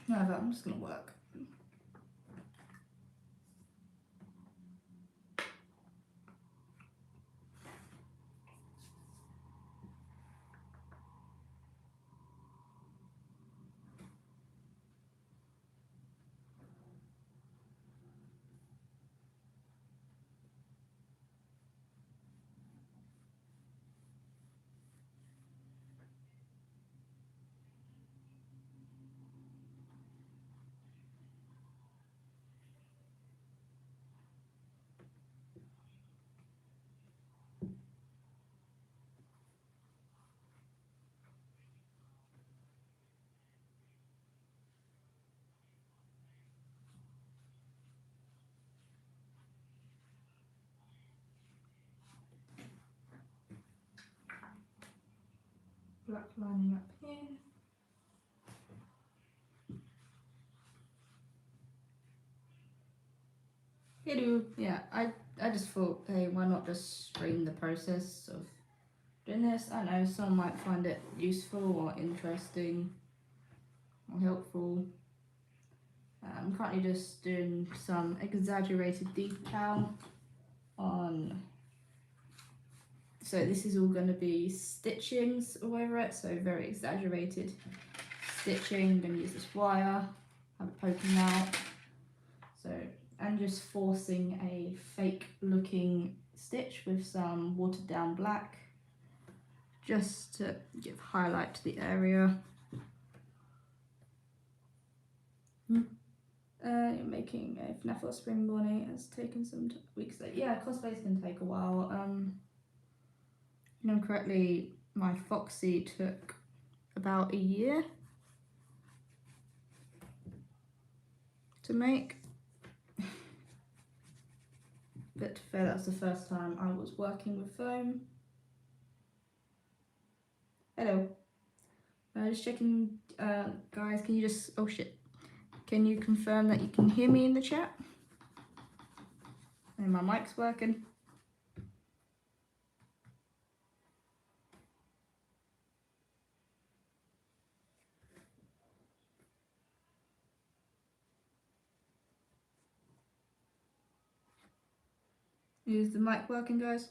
However, I'm just going to work. Black lining up here. Hello. Yeah, I just thought, hey, why not just stream the process of doing this? I know some might find it useful or interesting or helpful. I'm currently just doing some exaggerated detail on, so this is all going to be stitchings all over it, so very exaggerated stitching. I'm going to use this wire, have it poking out, so and just forcing a fake looking stitch with some watered down black just to give highlight to the area. Making a FNAF or spring bonnet has taken some weeks. Yeah, cosplays can take a while. If I remember correctly, my Foxy took about a year to make. But to be fair, that's the first time I was working with foam. Hello. Just checking, guys, can you just, oh shit. Can you confirm that you can hear me in the chat? And my mic's working. Is the mic working, guys?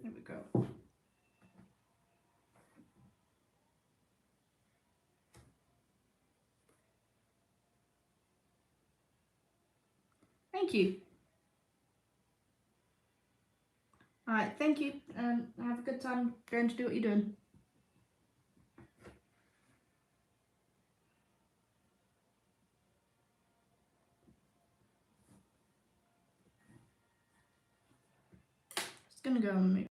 There we go. Thank you. Alright, thank you. Have a good time going to do what you're doing. Just gonna go and move.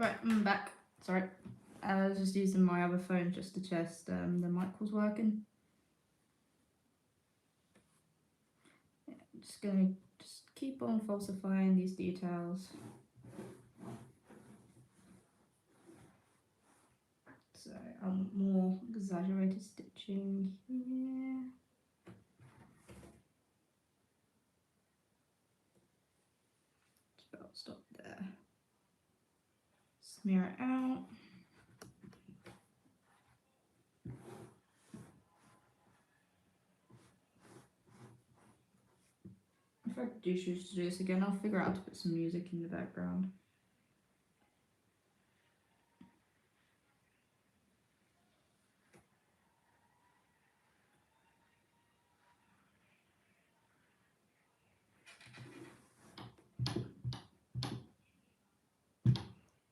Right, I'm back. Sorry. I was just using my other phone just to test the mic was working. Yeah, I'm just gonna keep on falsifying these details. So more exaggerated stitching here. Just about stop there. Smear it out. If I do choose to do this again, I'll figure out how to put some music in the background.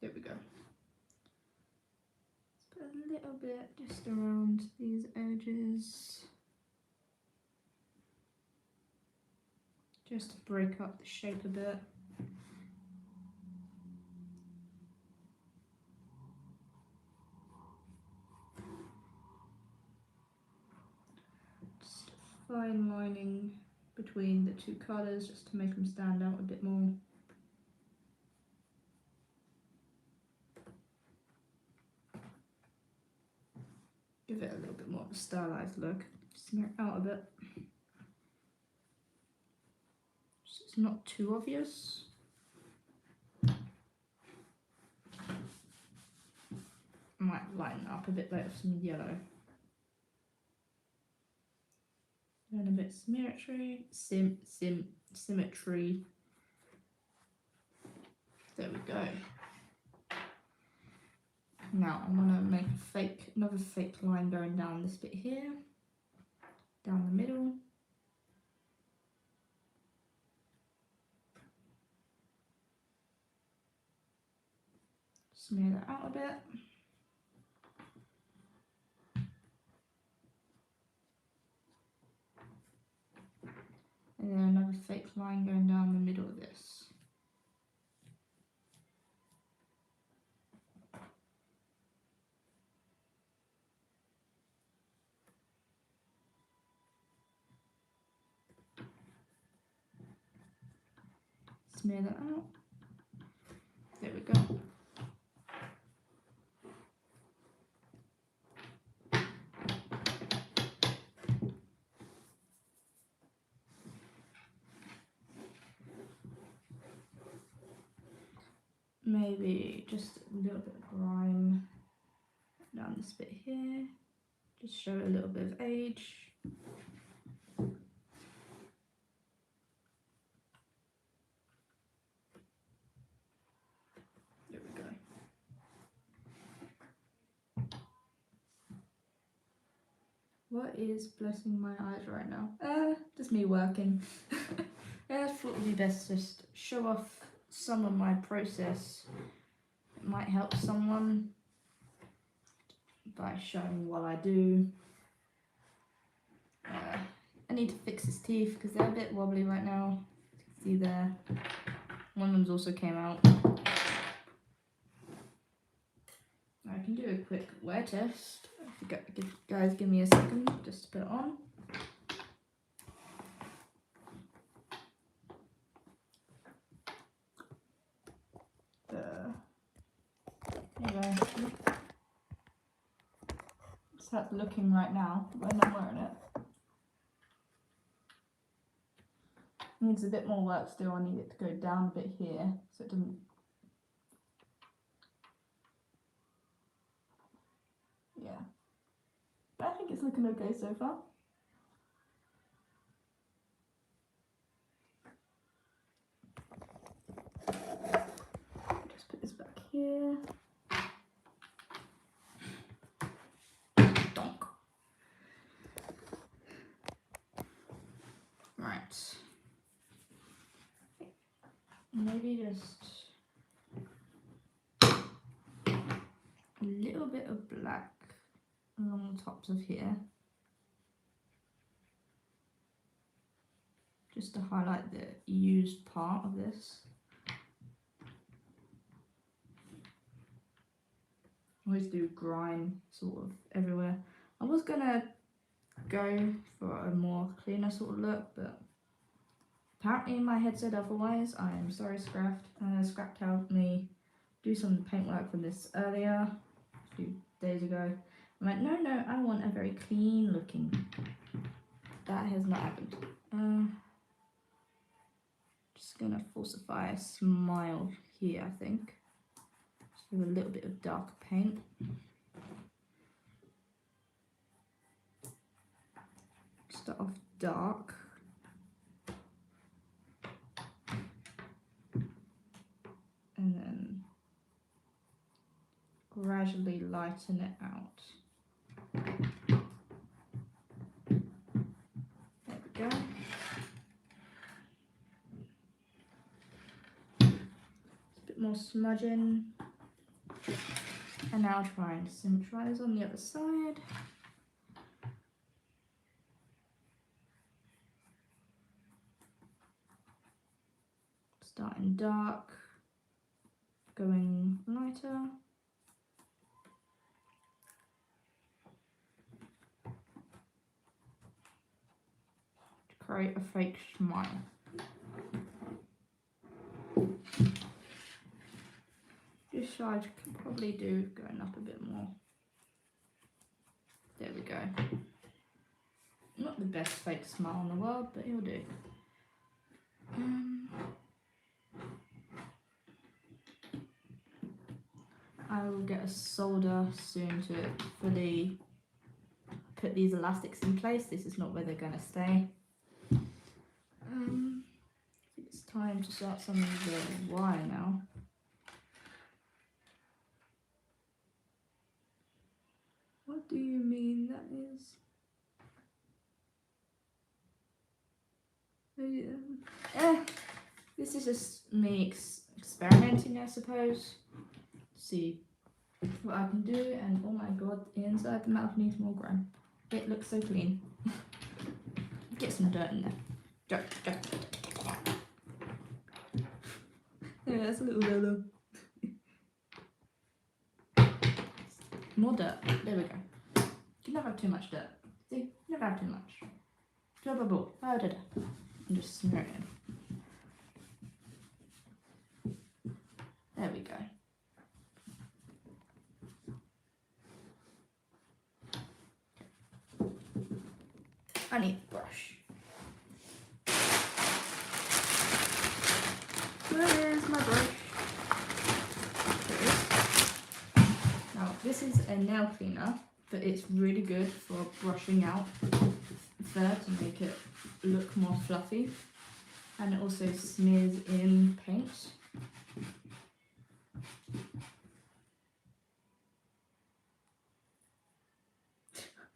There we go. bit just around these edges, just to break up the shape a bit. Just fine lining between the two colours just to make them stand out a bit more. Give it a little bit more of a stylized look. Smear it out a bit. So it's not too obvious. I might lighten up a bit later with some yellow. And a bit symmetry. Symmetry. There we go. Now I'm gonna make another fake line going down this bit here, down the middle. Smear that out a bit. And then another fake line going down the middle of this. Smear that out. There we go. Maybe just a little bit of grime down this bit here. Just show a little bit of age. There we go. What is blessing my eyes right now? Just me working. I thought it would be best just show off some of my process. It might help someone by showing what I do. I need to fix his teeth because they're a bit wobbly right now. You can see there. One of them's also came out. I can do a quick wear test. If you guys give me a second just to put it on. There you go. That's how it's looking right now when I'm wearing it. Needs a bit more work still. I need it to go down a bit here so it doesn't. Yeah. But I think it's looking okay so far. Just put this back here. Donk. Right. Maybe just a little bit of black along the tops of here, just to highlight the used part of this. I always do grime sort of everywhere. I was gonna go for a more cleaner sort of look, but apparently my head said otherwise. I am sorry, Scrapped helped me do some paintwork from this earlier, a few days ago. I'm like, no, I want a very clean looking. That has not happened. Just gonna falsify a smile here, I think. Just with a little bit of dark paint. Start off dark. And then gradually lighten it out. There we go. A bit more smudging. And now try and symmetrize on the other side. Starting dark, going lighter. To create a fake smile. This side could probably do going up a bit more. There we go. Not the best fake smile in the world, but it'll do. I will get a solder soon to fully put these elastics in place. This is not where they're going to stay. I think it's time to start some of the wire now. What do you mean that is? This is just me experimenting, I suppose. See what I can do, and oh my god, the inside the mouth needs more grime. It looks so clean. Get some dirt in there. Dirt. Yeah, that's a little yellow. More dirt. There we go. You can never have too much dirt. See? Never have too much. Blah. And just smear it in. There we go. I need a brush. Where is my brush? There it is. Now, this is a nail cleaner, but it's really good for brushing out fur to make it look more fluffy. And it also smears in paint.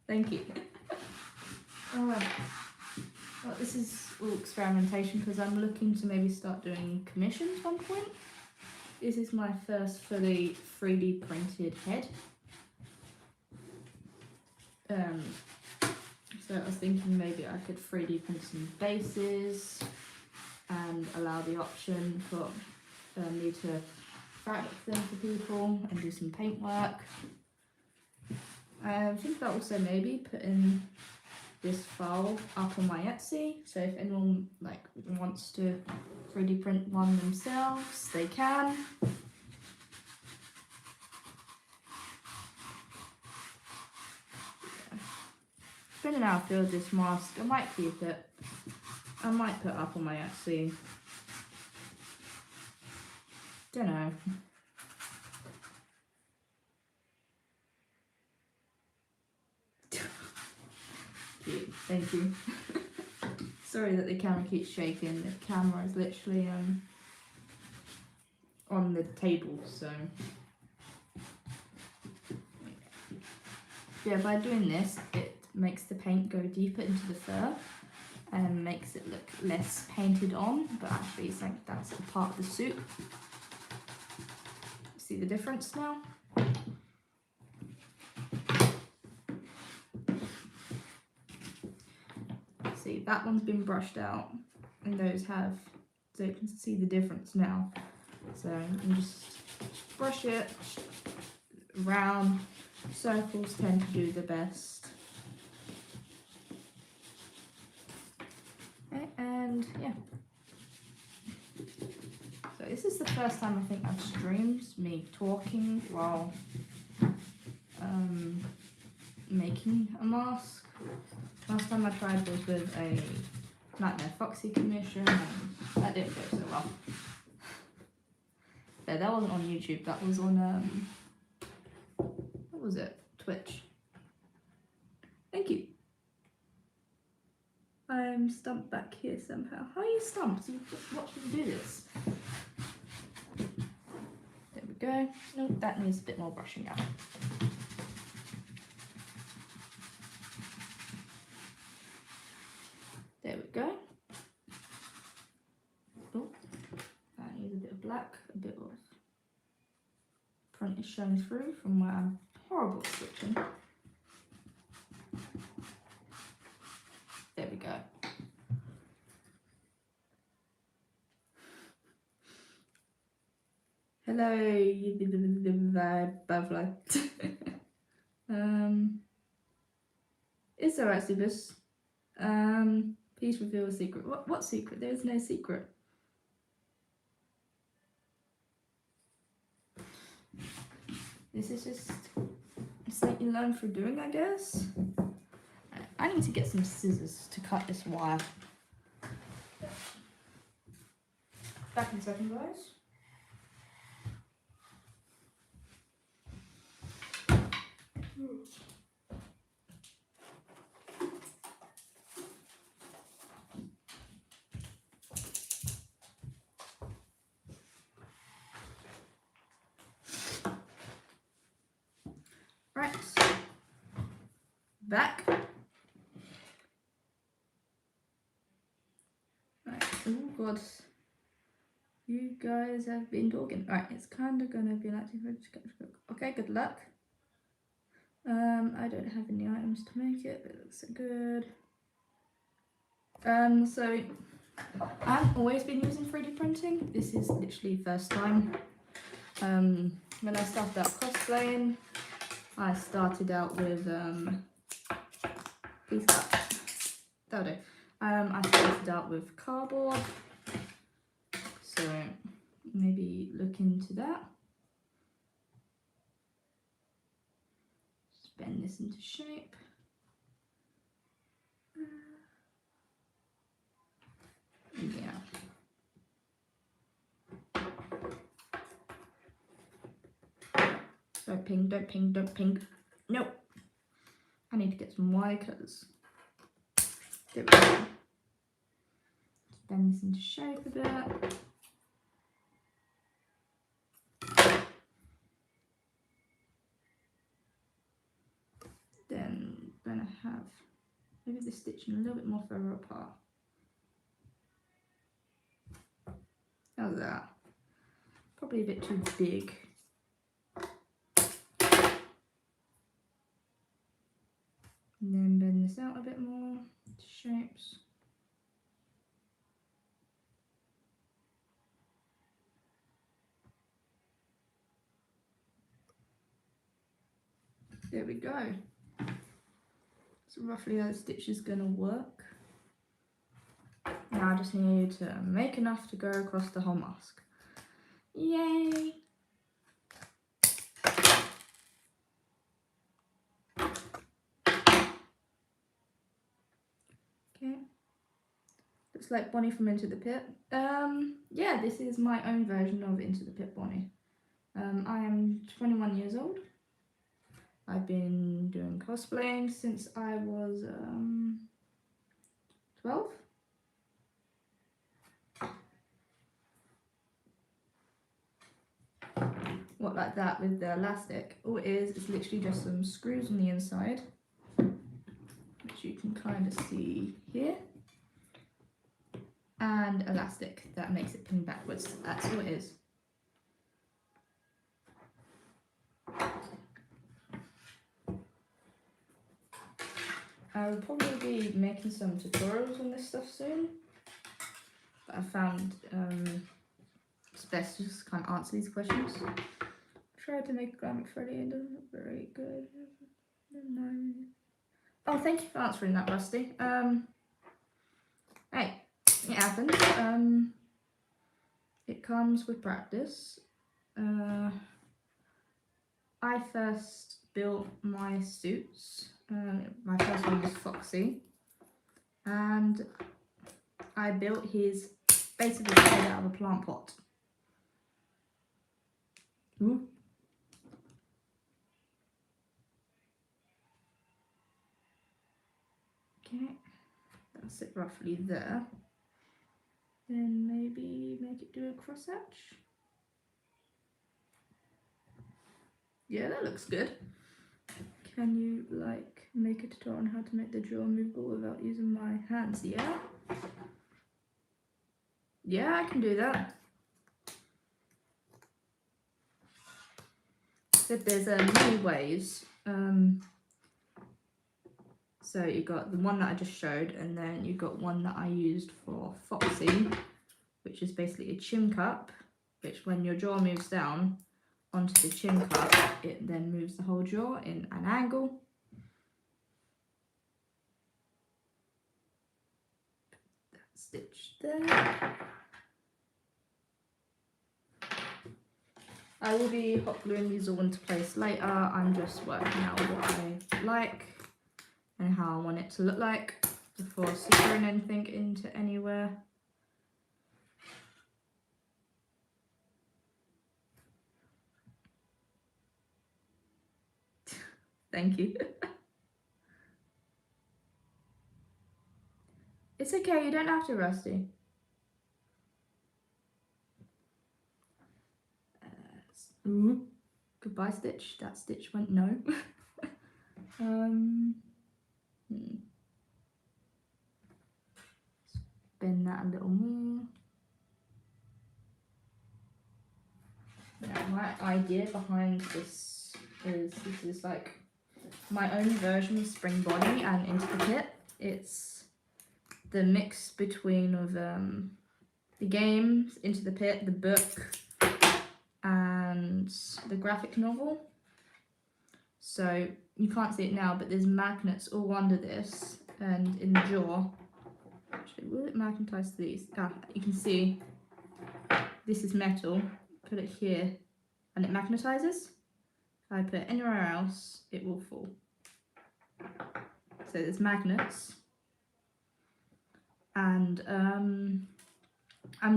Thank you. Alright, well, this is all experimentation because I'm looking to maybe start doing commissions at one point. This is my first fully 3D printed head. So I was thinking maybe I could 3D print some bases and allow the option for me to fabric them for people and do some paintwork. I think about also maybe putting this file up on my Etsy, so if anyone wants to 3D print one themselves, they can. Depending on how I feel with this mask, I might keep it. I might put it up on my Etsy. Don't know. Cute. Thank you. Sorry that the camera keeps shaking. The camera is literally on the table, so yeah, by doing this it makes the paint go deeper into the fur and makes it look less painted on, but actually it's like that's the part of the suit. See the difference now? See, that one's been brushed out and those have, so you can see the difference now. So you just brush it round. Circles tend to do the best. Okay, and yeah. So this is the first time I think I've streamed me talking while making a mask. Last time I tried was with a Nightmare Foxy commission and that didn't go so well. Yeah, that wasn't on YouTube, that was on what was it? Twitch. Thank you. I'm stumped back here somehow. How are you stumped? You just watched me do this. There we go. Nope, that needs a bit more brushing out. There we go. Oh, that needs a bit of black, a bit of front is showing through from where I'm horrible at switching. There we go. Hello, butterfly. It's alright, Subus. Please reveal a secret. What secret? There is no secret. This is just something you learn through doing, I guess. I need to get some scissors to cut this wire. Back in a second, guys. Right, back. Right, oh god, you guys have been talking. Right, it's kind of gonna be like, okay, good luck. I don't have any items to make it, but it looks good. So I've always been using 3D printing. This is literally first time. When I started out cosplaying, I started out with these cups. That'll do. I started out with cardboard, so maybe look into that. Just bend this into shape. Yeah. Don't ping, don't ping, don't ping. Nope. I need to get some wire cutters. There we go. Just bend this into shape a bit. Then I'm gonna have maybe the stitching a little bit more further apart. How's that? Probably a bit too big. And then bend this out a bit more to shapes. There we go. So roughly how the stitch is going to work. Now I just need to make enough to go across the whole mask. Yay! Okay. Looks like Bonnie from Into the Pit. Yeah, this is my own version of Into the Pit Bonnie. I am 21 years old. I've been doing cosplaying since I was 12. What, like that with the elastic? All it is literally just some screws on the inside, which you can kind of see here, and elastic that makes it pin backwards. That's all it is. I will probably be making some tutorials on this stuff soon, but I found it's best to just kind of answer these questions. Tried to make graphic friendly and doesn't look very good. No. Oh, thank you for answering that, Rusty. Hey, it happens. It comes with practice. I first built my suits. My first one was Foxy, and I built his basically head out of a plant pot. Ooh. Okay, that's it roughly there. Then maybe make it do a cross hatch. Yeah, that looks good. Can you like make a tutorial on how to make the jaw movable without using my hands? Yeah? Yeah, I can do that. said there's many ways. So you got the one that I just showed, and then you got one that I used for Foxy, which is basically a chin cup, which when your jaw moves down onto the chin cup, it then moves the whole jaw in an angle. That stitch there. I will be hot gluing these all into place later. I'm just working out what I like and how I want it to look like before securing anything into anywhere. Thank you. It's okay, you don't have to, Rusty. Ooh, goodbye stitch. That stitch went no. Bend that a little more. Yeah, my idea behind this is like my own version of Spring Bonnie and Into the Pit. It's the mix between of the games, Into the Pit, the book, and the graphic novel. So you can't see it now, but there's magnets all under this and in the jaw. Actually, will it magnetize to these? You can see this is metal. Put it here and it magnetizes. If I put it anywhere else, it will fall. So there's magnets. And I'm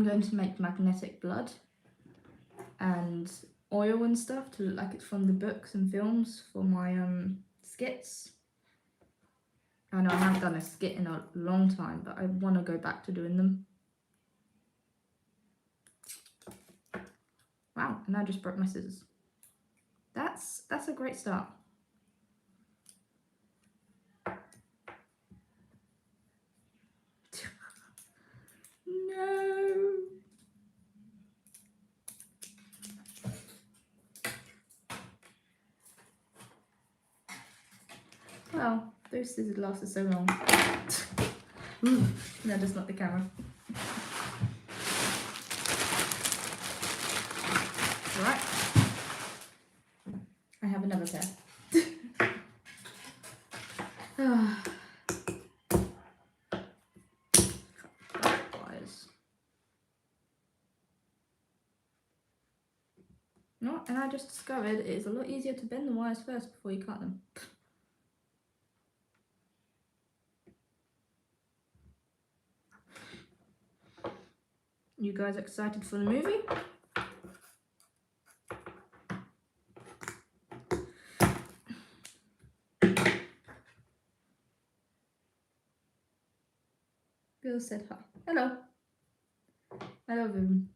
going to make magnetic blood and oil and stuff to look like it's from the books and films for my skits. I know I haven't done a skit in a long time, but I want to go back to doing them. Wow, and I just broke my scissors. That's a great start. No. Well, those scissors lasted so long. No, that's not the camera. Right. I have another pair. No, and I just discovered it is a lot easier to bend the wires first before you cut them. You guys excited for the movie? Bill said hi. Hello. I love him.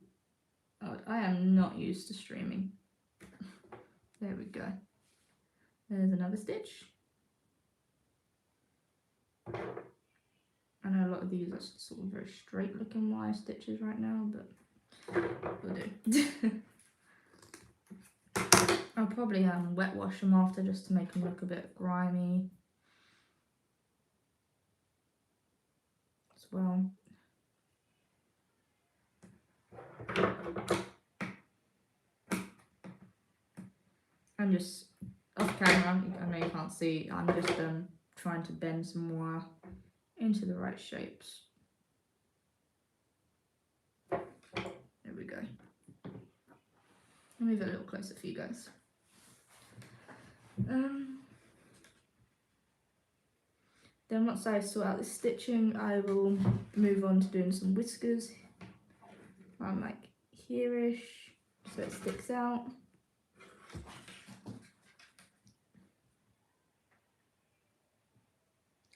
Oh, I am not used to streaming. There we go. There's another stitch. I know a lot of these are sort of very straight looking wire stitches right now, but will do. I'll probably wet wash them after just to make them look a bit grimy as well. I'm just off camera, I know you can't see, I'm just trying to bend some wire into the right shapes. There we go. I'll move it a little closer for you guys. Then once I sort out the stitching, I will move on to doing some whiskers. I'm like here-ish, so it sticks out.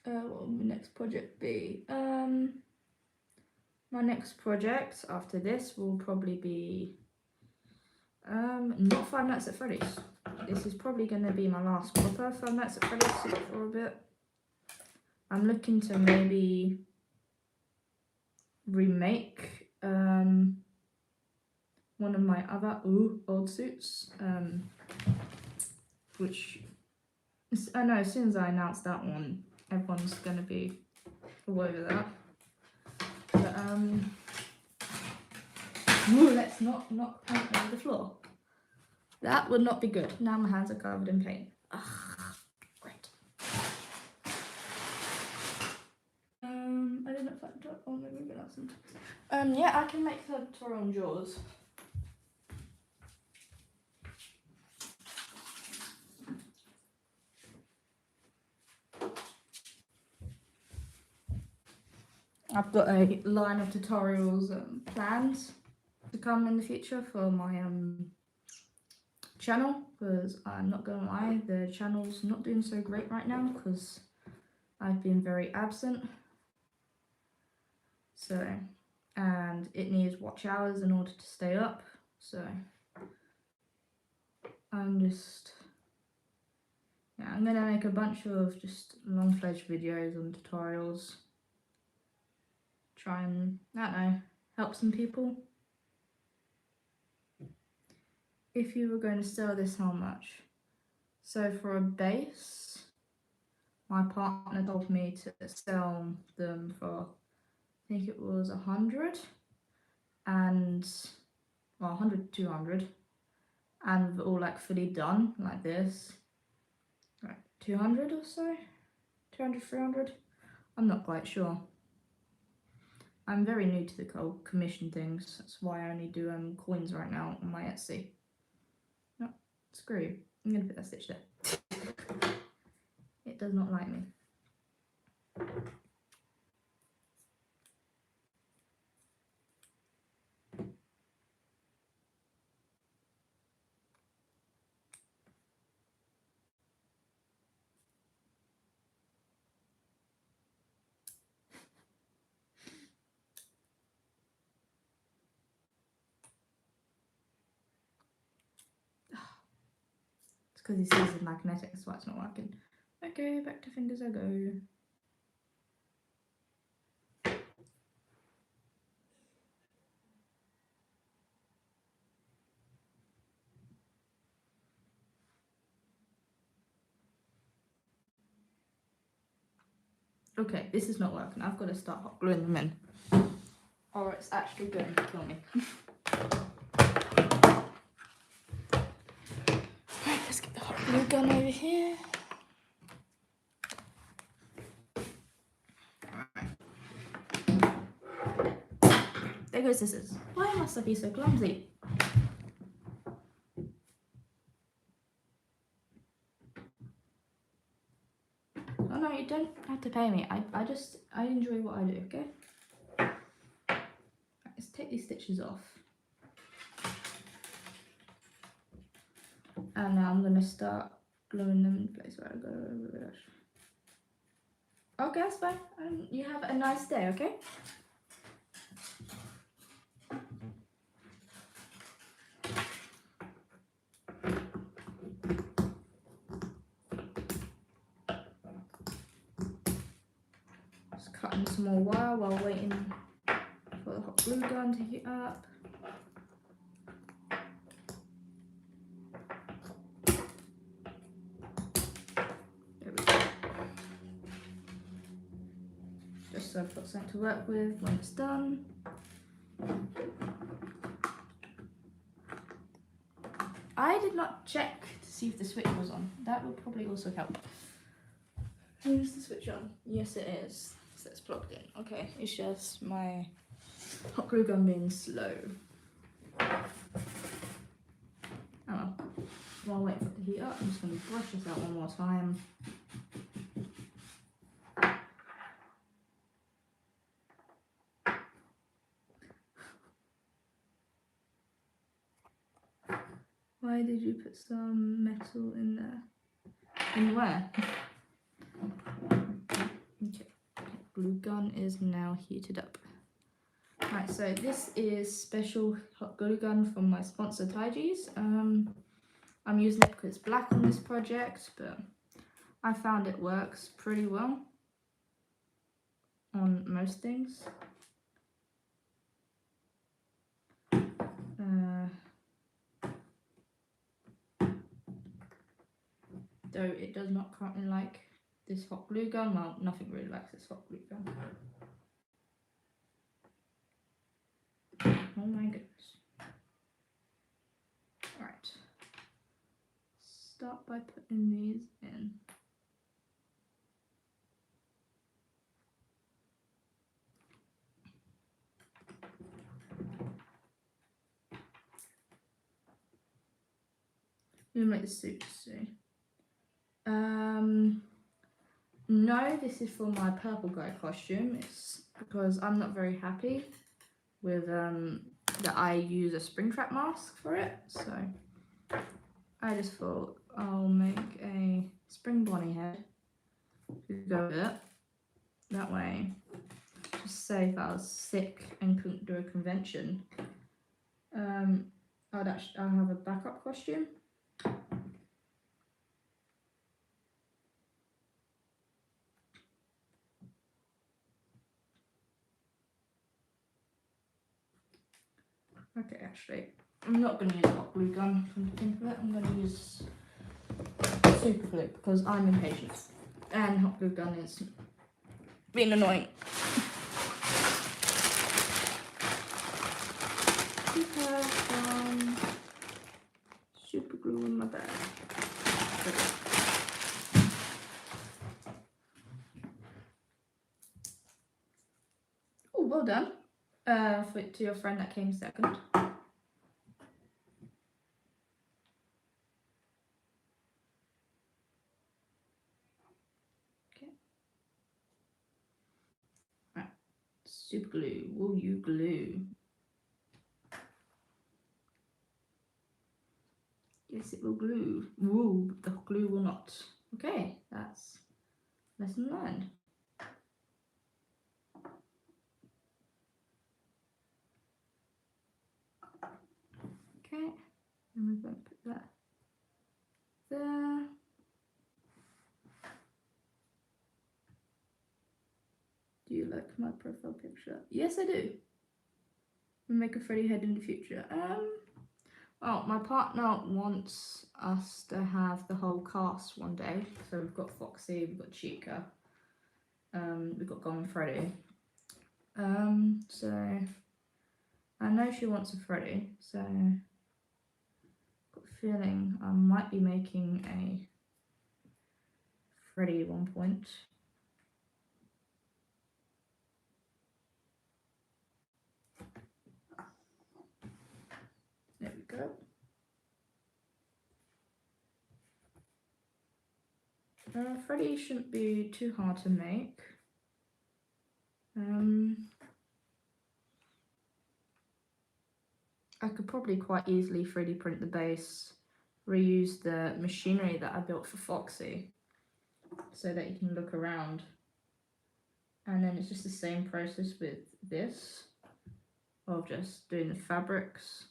What will my next project be? My next project after this will probably be not Five Nights at Freddy's. This is probably going to be my last proper Five Nights at Freddy's for a bit. I'm looking to maybe remake one of my other old suits. which I know as soon as I announce that one, everyone's gonna be all over that. But let's not knock paint over the floor. That would not be good. Now my hands are covered in paint. Ugh, great. I didn't find it. Oh, maybe we can have some. Yeah, I can make the tutorial on jaws. I've got a line of tutorials plans to come in the future for my channel, because I'm not gonna lie, the channel's not doing so great right now because I've been very absent. So, and it needs watch hours in order to stay up. So I'm gonna make a bunch of just long-fledged videos on tutorials. Try and, I don't know, help some people. If you were going to sell this, how much? So for a base, my partner told me to sell them for, I think it was 100 and, well, 100, 200, and all like fully done like this, like 200 or so, 200, 300, I'm not quite sure. I'm very new to the whole commission things, that's why I only do coins right now on my Etsy. No, screw, I'm gonna put that stitch there. It does not like me. It's because he sees it's magnetic, that's why it's not working. Okay, back to fingers I go. Okay, this is not working. I've got to start hot gluing them in, or it's actually going to kill me. Right, let's get the hot glue gun over here. There goes scissors. Why must I be so clumsy? Oh no, you don't have to pay me. I enjoy what I do, okay? Right, let's take these stitches off. And now I'm going to start gluing them in place where I go. Okay, that's fine. You have a nice day, okay? Just cutting some more wire while waiting for the hot glue gun to heat up. There we go. Just so I've got something to work with when it's done. I did not check to see if the switch was on. That would probably also help. Is the switch on? Yes, it is. So it's plugged in. Okay, it's just my hot glue gun being slow. Oh well. While I wait for it to heat up, I'm just going to brush this out one more time. Why did you put some metal in there? In where? Okay, glue gun is now heated up. Right, so this is special hot glue gun from my sponsor Taiji's. I'm using it because it's black on this project, but I found it works pretty well on most things. though it does not currently like this hot glue gun. Well, nothing really likes this hot glue gun. Oh my goodness. Alright. Start by putting these in. I'm gonna make the suit see. No, this is for my purple guy costume. It's because I'm not very happy with that I use a Springtrap mask for it, so I just thought I'll make a spring bunny head to go with it. That way, just say if I was sick and couldn't do a convention, I'll have a backup costume. Okay, actually, I'm not going to use a hot glue gun. Come to think of it, I'm going to use super glue because I'm impatient, and hot glue gun is being annoying. Super glue in my bag. Oh, well done. To your friend that came second. Okay. Right. Super glue. Will you glue? Yes, it will glue. Woo, the glue will not. Okay, that's lesson learned. Okay, and we're going to put that there. Do you like my profile picture? Yes, I do. We'll make a Freddy head in the future. Well, my partner wants us to have the whole cast one day. So we've got Foxy, we've got Chica, we've got Gone Freddy. So I know she wants a Freddy, so I've got a feeling I might be making a Freddy at one point. There we go. Freddy shouldn't be too hard to make. I could probably quite easily 3D print the base, reuse the machinery that I built for Foxy so that you can look around. And then it's just the same process with this, of just doing the fabrics.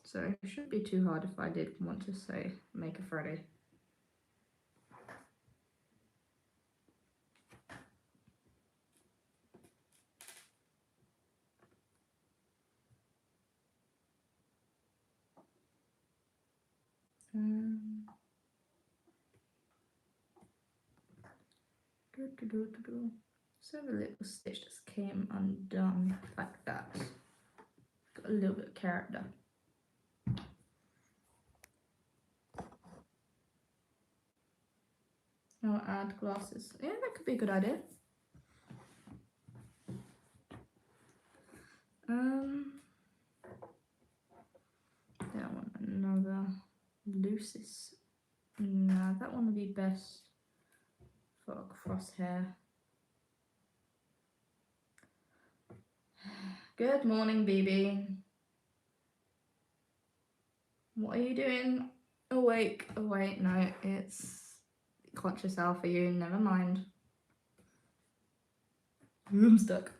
So it shouldn't be too hard if I did want to, say, make a Freddy. So the little stitch just came undone like that. Got a little bit of character. I'll add glasses. Yeah, that could be a good idea. That one, another loosest. No, that one would be best for a crosshair. Good morning, BB. What are you doing? Awake. Oh wait, no, it's conscious alpha you, never mind. I'm stuck.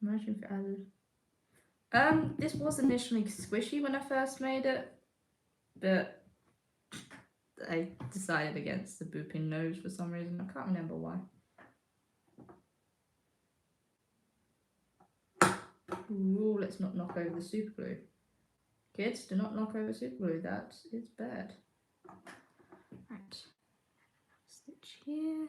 Imagine if it added. This was initially squishy when I first made it, but I decided against the booping nose for some reason. I can't remember why. Ooh, let's not knock over the super glue. Kids, do not knock over super glue. That is bad. Right. Stitch here.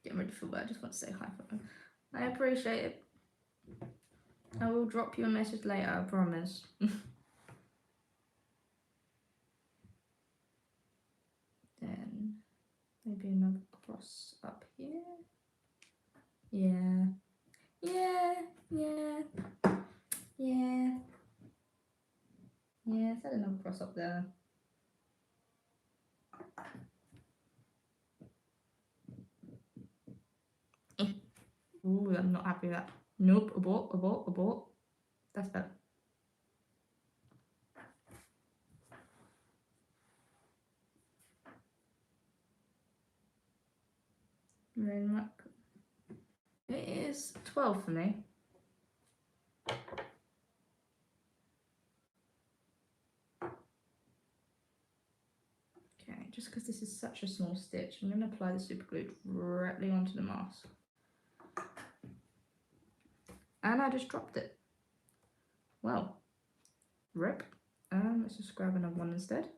Getting ready for work. I just want to say hi for them. I appreciate it. I will drop you a message later, I promise. Then maybe another cross up here. Yeah. Yeah. Yeah. Yeah. Yeah, set another cross up there. Ooh, I'm not happy with that. Nope, abort, abort, abort. That's better. It is 12 for me. Okay, just because this is such a small stitch, I'm going to apply the super glue directly onto the mask. And I just dropped it. Well, rip. Let's just grab another one instead.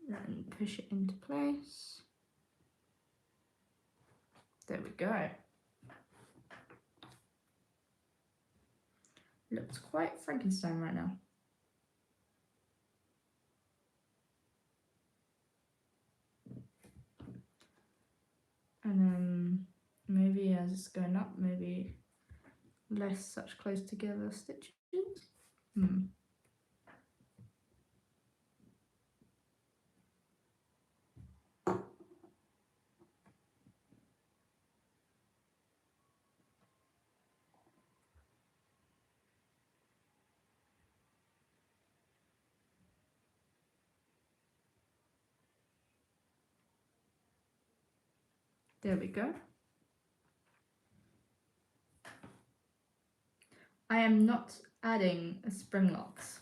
And push it into place. There we go. Looks quite Frankenstein right now. And maybe as it's going up, maybe less such close together stitches. There we go. I am not adding a spring locks.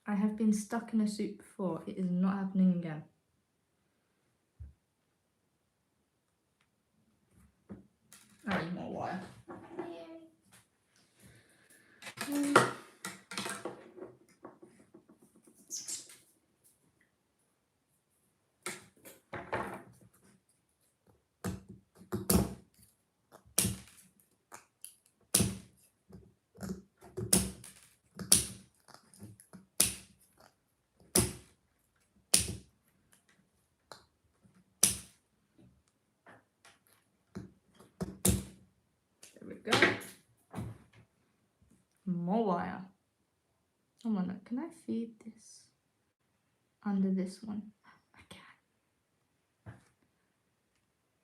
I have been stuck in a suit before. It is not happening again. I need more wire. There we go. More wire. Oh my god, can I feed this under this one? I can.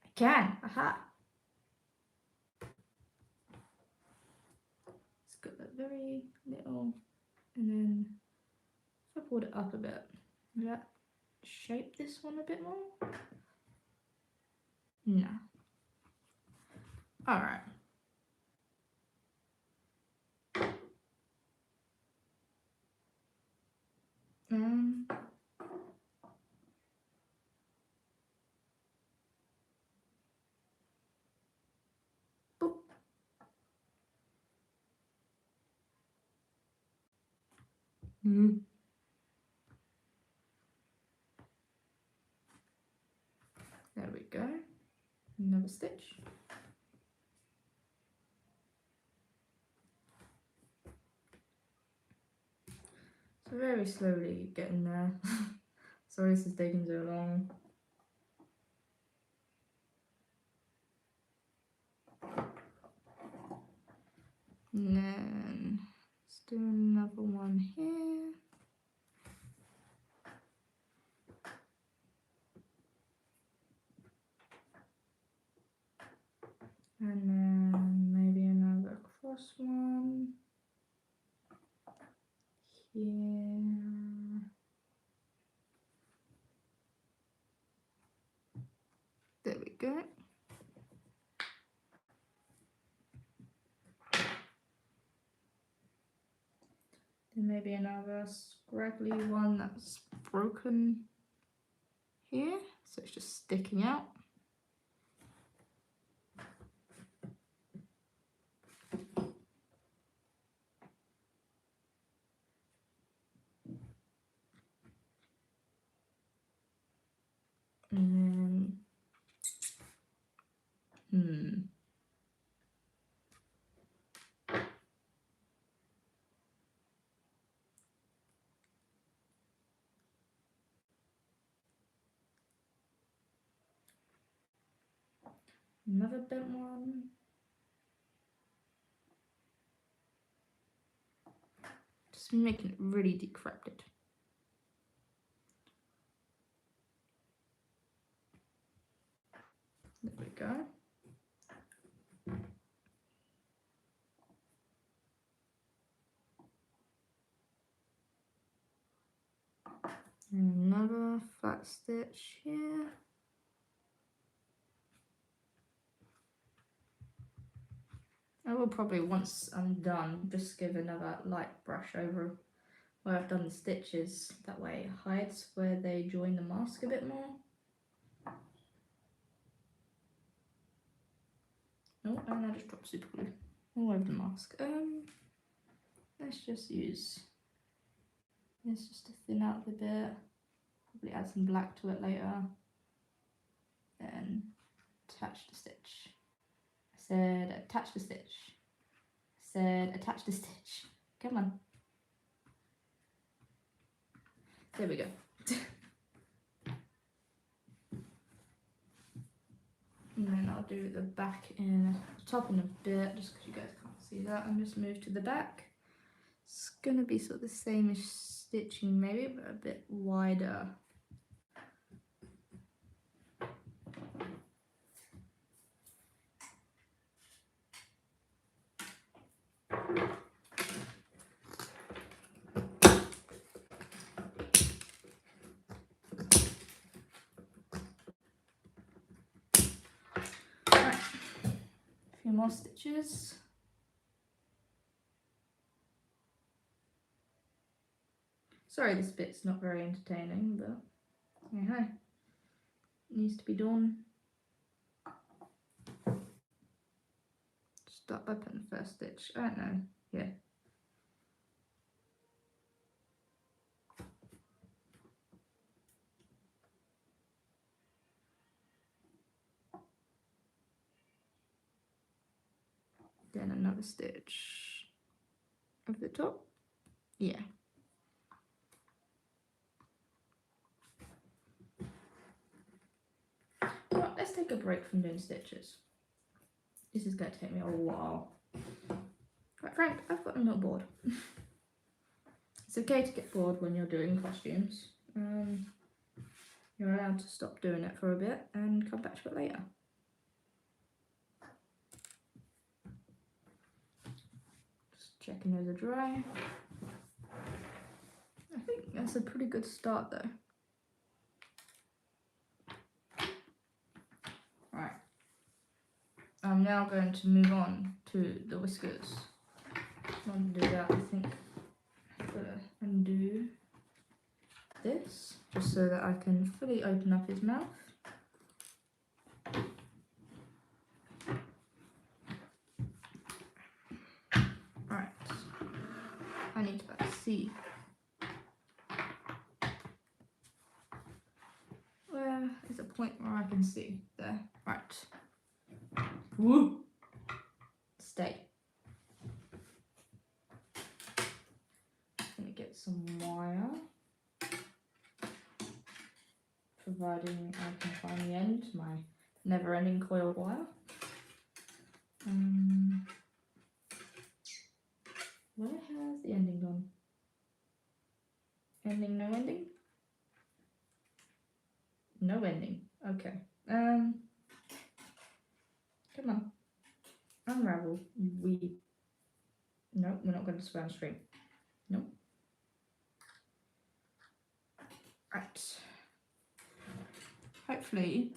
I can. Aha. It's got that very little, and then if I pulled it up a bit, would that shape this one a bit more? No. Alright. Boop. There we go. Another stitch. So very slowly getting there. Sorry this is taking so long. And then let's do another one here. And then maybe another cross one here. There we go. maybe another scraggly one that's broken here, so it's just sticking out. And then, another bent one. Just making it really decrepit. There we go. Another flat stitch here. I will probably, once I'm done, just give another light brush over where I've done the stitches. That way it hides where they join the mask a bit more. Oh, and I just dropped super glue all over the mask. Let's just use this just to thin out the bit. Probably add some black to it later. Then attach the stitch. I said attach the stitch. I said attach the stitch. Come on. There we go. And then I'll do the back in the top in a bit, just because you guys can't see that. And just move to the back. It's gonna be sort of the same as stitching maybe, but a bit wider. Right. A few more stitches. Sorry this bit's not very entertaining, but hey, it needs to be done. Start by putting the first stitch. I don't know, yeah. Then another stitch over the top. Yeah. Well, let's take a break from doing stitches. This is going to take me a while. Quite frank, I've gotten a little bored. It's okay to get bored when you're doing costumes. You're allowed to stop doing it for a bit and come back to it later. Just checking those are dry. I think that's a pretty good start though. Right. I'm now going to move on to the whiskers. Want to do that, I think I've got to undo this just so that I can fully open up his mouth. Right, I need to see where is a point where I can see there. Right. Woo! Stay. Gonna get some wire, providing I can find the end to my never-ending coil wire. Where has the ending gone? Ending, no ending? No ending. Okay. Come on. Unravel, you weed. No, we're not going to span straight. Nope. Right. Hopefully,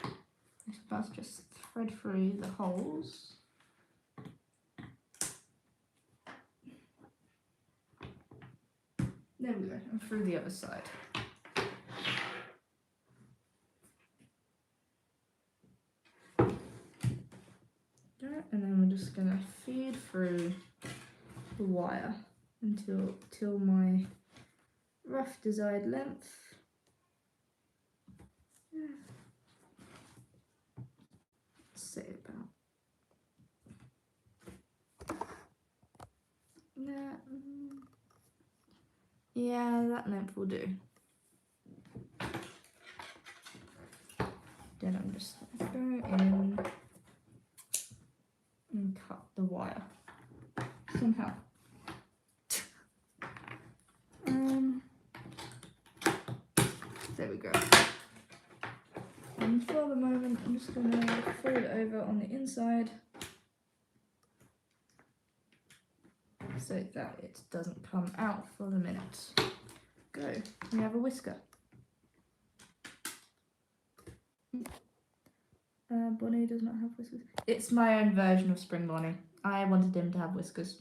I suppose just thread through the holes. There we go, and through the other side. And then we're just gonna feed through the wire until my rough desired length. Let's say about that. Yeah, that length will do. Then I'm just gonna go in and cut the wire somehow. There we go. And for the moment, I'm just gonna fold it over on the inside so that it doesn't come out for the minute. Go. We have a whisker. Bonnie does not have whiskers. It's my own version of Spring Bonnie. I wanted him to have whiskers.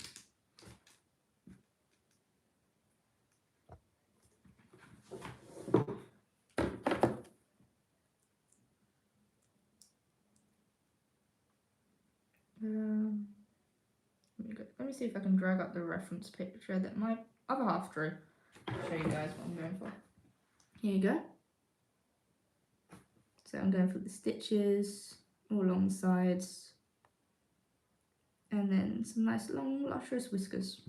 Let me see if I can drag up the reference picture that my other half drew. I'll show you guys what I'm going for. Here you go. So I'm going for the stitches all along the sides, and then some nice long luscious whiskers.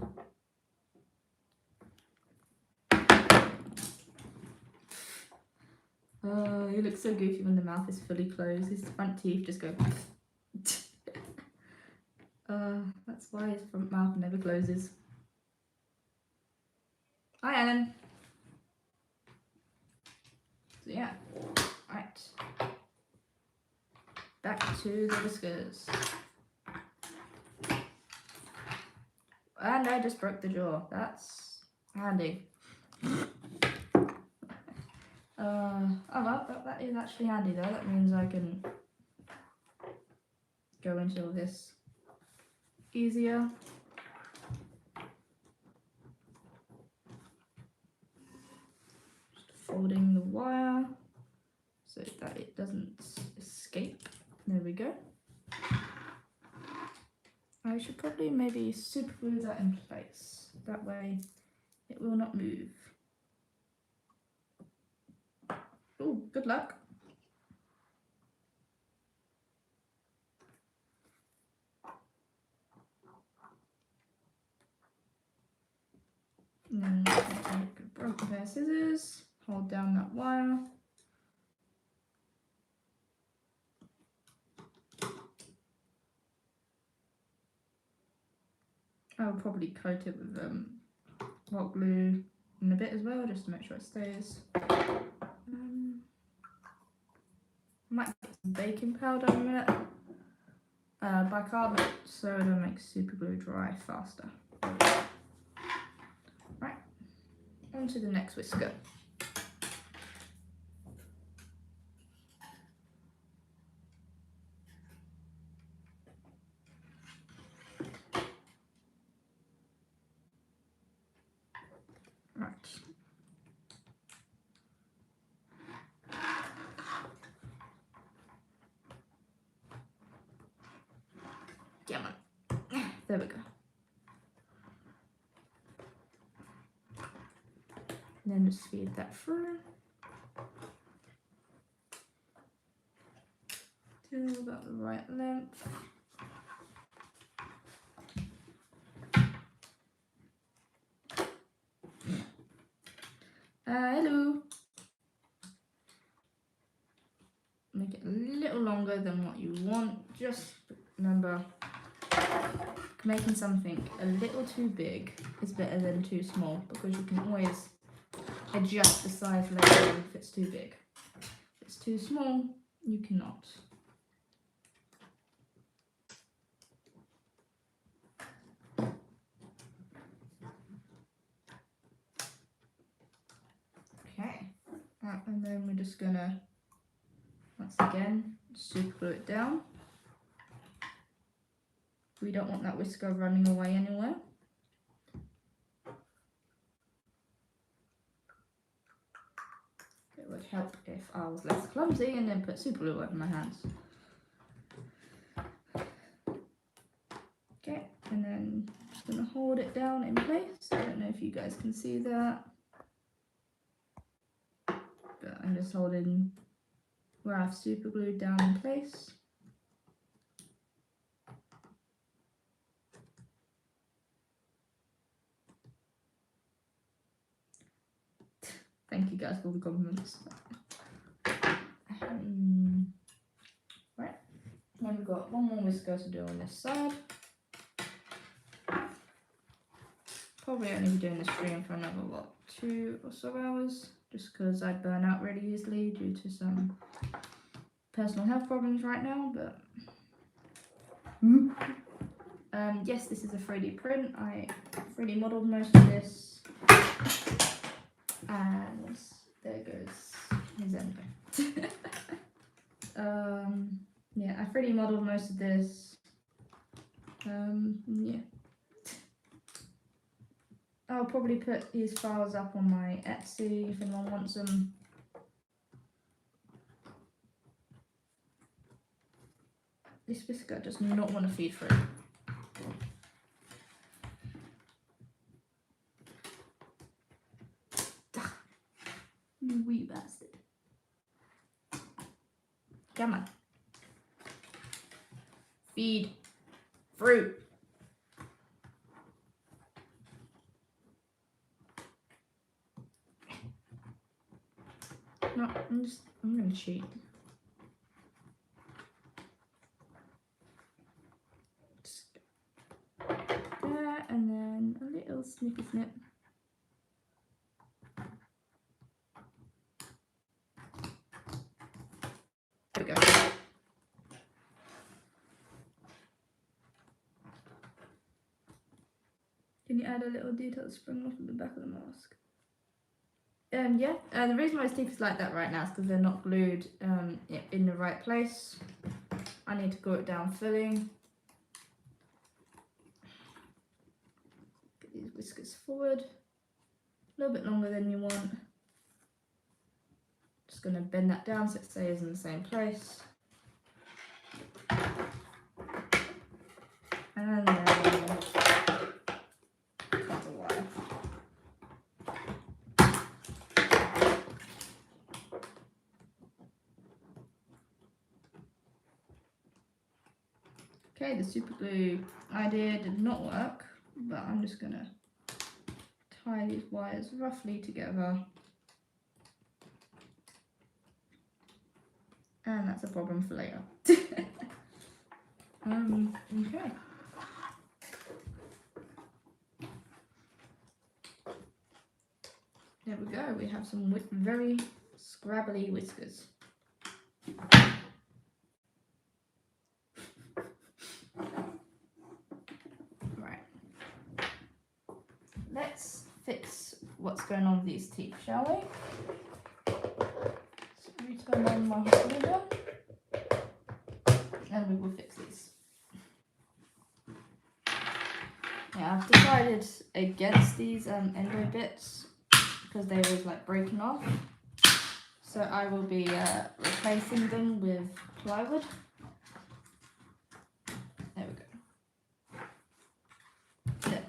He looks so goofy when the mouth is fully closed. His front teeth just go. That's why his front mouth never closes. Hi, Alan. So yeah, right. Back to the whiskers. And I just broke the jaw. That's handy. Oh well, that is actually handy though. That means I can go into all this easier. Just folding the wire so that it doesn't escape. There we go. I should probably maybe super glue that in place. That way it will not move. Oh, good luck. And then take a broken pair of scissors, hold down that wire. I'll probably coat it with hot glue in a bit as well, just to make sure it stays. Might get some baking powder in a minute. Bicarbonate soda makes super glue dry faster. Right, on to the next whisker. Right. Come on. There we go. And then just feed that through. Till about the right length. Hello. Make it a little longer than what you want. Just remember, making something a little too big is better than too small, because you can always adjust the size later if it's too big. If it's too small, you cannot. Okay, and then we're just gonna, once again, super glue it down. We don't want that whisker running away anywhere. help if I was less clumsy and then put super glue over my hands. Okay, and then I'm just going to hold it down in place. I don't know if you guys can see that, but I'm just holding where I've super glued down in place. Thank you guys for the compliments. Right, then we've got one more whisker to do on this side. Probably only be doing this stream for another, what, 2 or so hours, just because I burn out really easily due to some personal health problems right now, but yes, this is a 3D print. I 3D modelled most of this, and there goes his endo. Yeah, I 3D modelled most of this. Yeah. I'll probably put these files up on my Etsy if anyone wants them. This whisker does not want to feed through. You wee bastard. Come on. Feed. Fruit. No, I'm gonna cheat. There, and then a little snippy snip. There we go. Can you add a little detail spring off at the back of the mask? Yeah, and the reason why his teeth is like that right now is because they're not glued in the right place. I need to glue it down fully. Get these whiskers forward. A little bit longer than you want. Just going to bend that down so it stays in the same place. And then cut the wire. Okay, the super glue idea did not work, but I'm just going to tie these wires roughly together. And that's a problem for later. Okay. There we go, we have some very scrabbly whiskers. Right. Let's fix what's going on with these teeth, shall we? So we turn on my glue gun, and we will fix these. Yeah, I've decided against these endo bits because they always like breaking off. So I will be replacing them with plywood. There we go. There.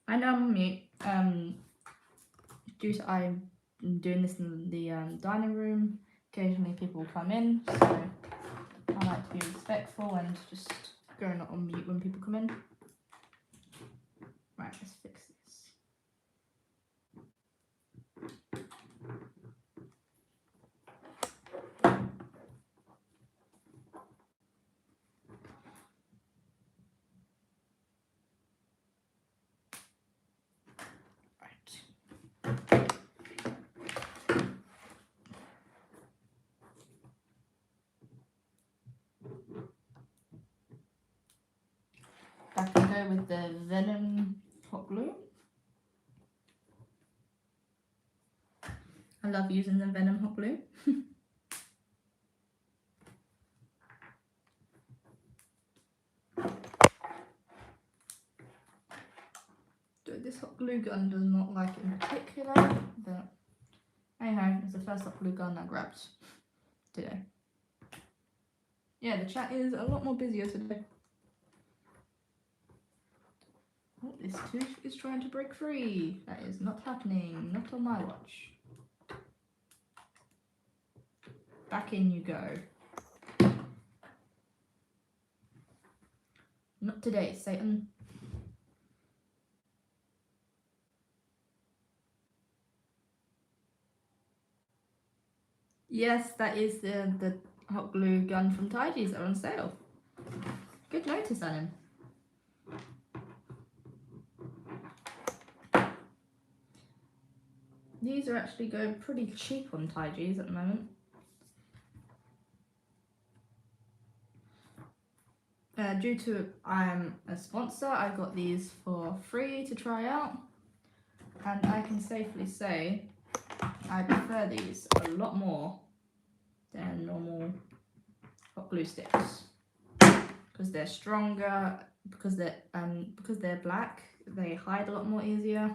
I know I'm on mute. Due to I'm doing this in the dining room, occasionally people will come in, so I like to be respectful and just go not on mute when people come in. Right, let's fix this. Right. go with the Venom hot glue. I love using the Venom hot glue. This hot glue gun does not like it in particular, but anyhow, it's the first hot glue gun I grabbed today. Yeah, the chat is a lot more busier today. Oh, this tooth is trying to break free. That is not happening, not on my watch. Back in you go. Not today, Satan. Yes, that is the hot glue gun from Tidy's are on sale. Good notice, Alan. These are actually going pretty cheap on Tidy's at the moment. Due to I'm a sponsor, I got these for free to try out, and I can safely say I prefer these a lot more than normal hot glue sticks because they're stronger, because they're black, they hide a lot more easier,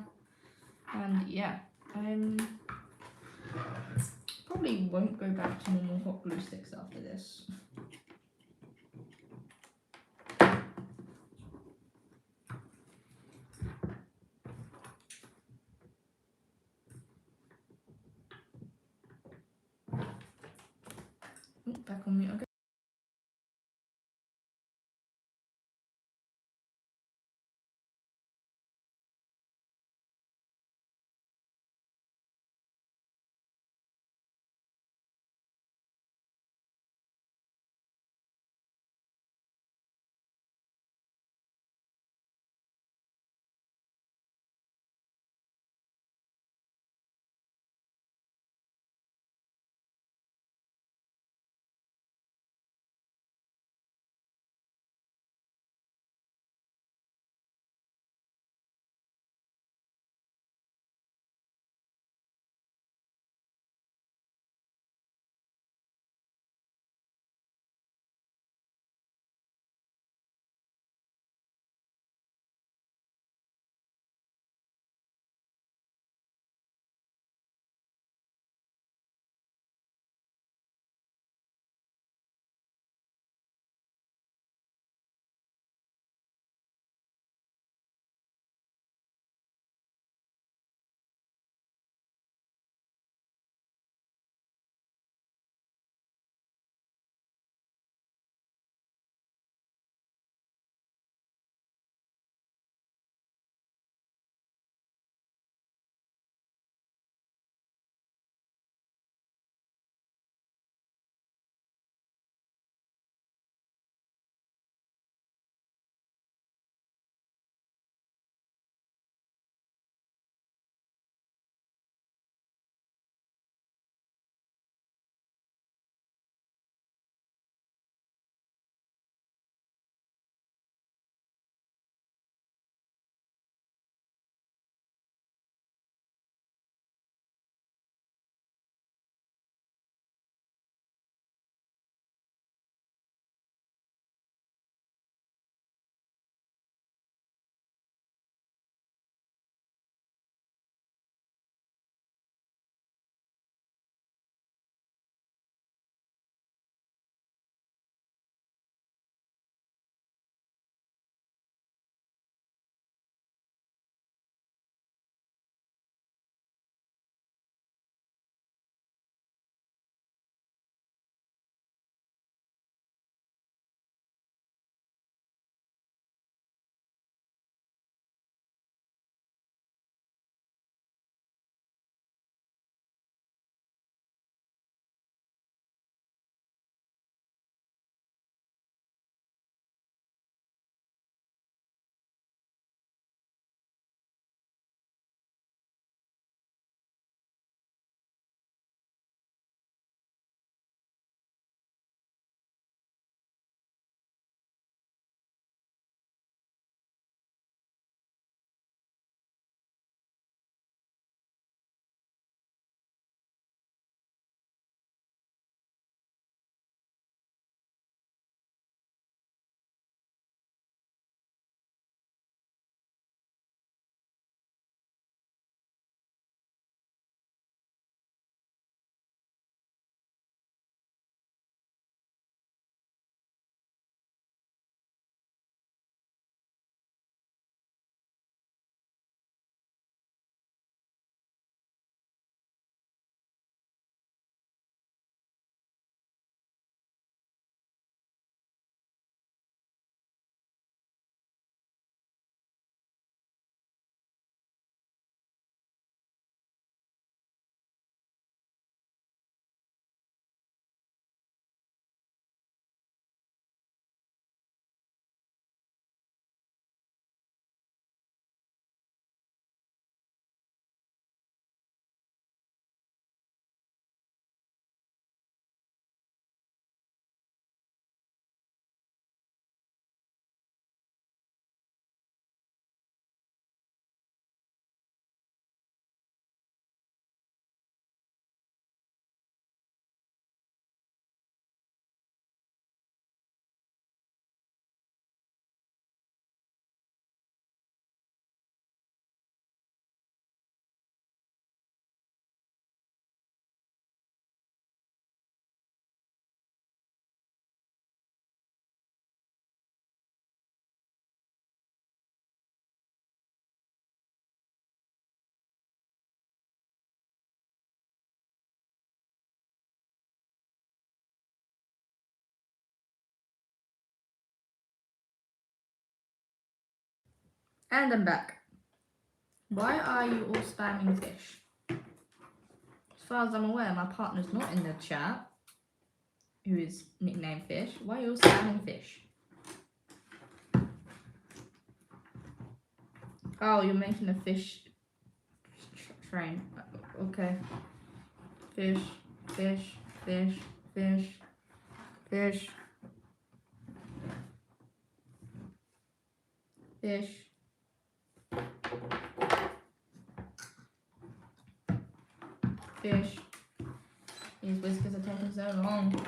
and yeah, probably won't go back to normal hot glue sticks after this. Back on mute again. And I'm back. Why are you all spamming fish? As far as I'm aware, my partner's not in the chat, who is nicknamed Fish. Why are you all spamming fish? Oh, you're making a fish train. Okay. Fish, fish, fish, fish, fish, fish. Fish. These whiskers are taking so long.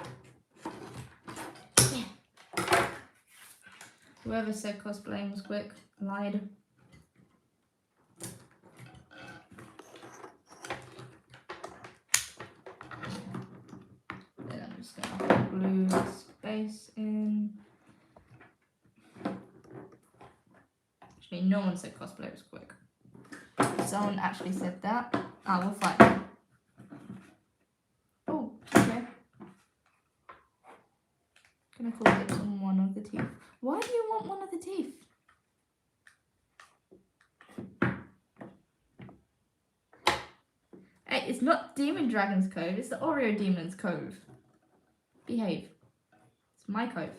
Whoever said cosplaying was quick lied. Then I'm just gonna glue this base in. Actually, no one said cosplay was quick. If someone actually said that, I will fight them. Oh, okay. Gonna call it on one of the teeth. Why do you want one of the teeth? Hey, it's not Demon Dragon's Cove, it's the Oreo Demon's Cove. Behave. It's my cove.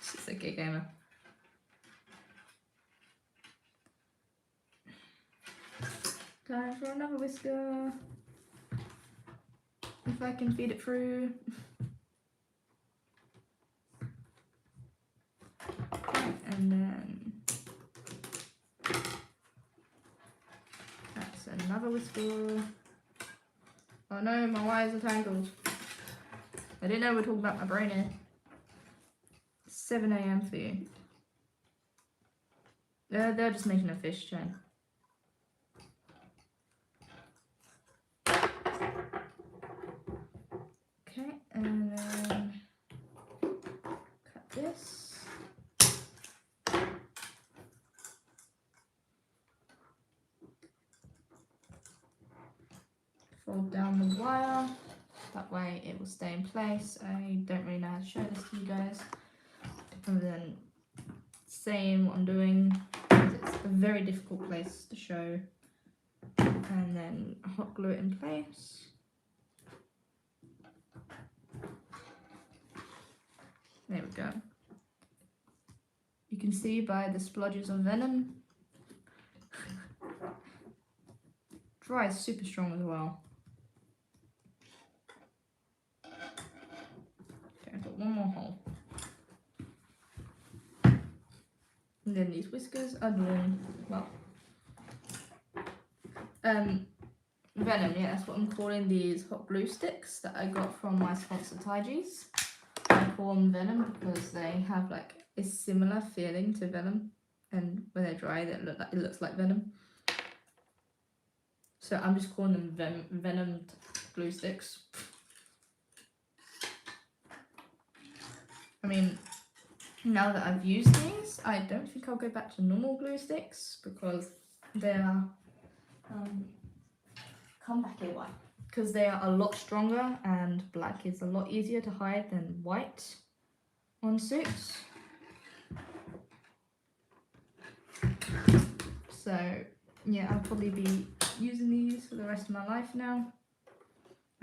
She's a gay gamer. Time for another whisker. If I can feed it through. And then that's another whisker. Oh no, my wires are tangled. I didn't know we were talking about my brain here. 7 AM for you. They're just making a fish chain. Okay, and then cut this. Fold down the wire. That way it will stay in place. I don't really know how to show this to you guys. And then saying what I'm doing. It's a very difficult place to show. And then hot glue it in place. There we go. You can see by the splodges of venom. Dry is super strong as well. Okay, I've got one more hole. And then these whiskers are doing, well, venom, yeah, that's what I'm calling these hot glue sticks that I got from my sponsor Taiji's. I call them venom because they have like a similar feeling to venom, and when they're dry, it looks like venom. So I'm just calling them venomed glue sticks. I mean, now that I've used these, I don't think I'll go back to normal glue sticks because they are, come back here, white. Because they are a lot stronger and black is a lot easier to hide than white on suits. So yeah, I'll probably be using these for the rest of my life now.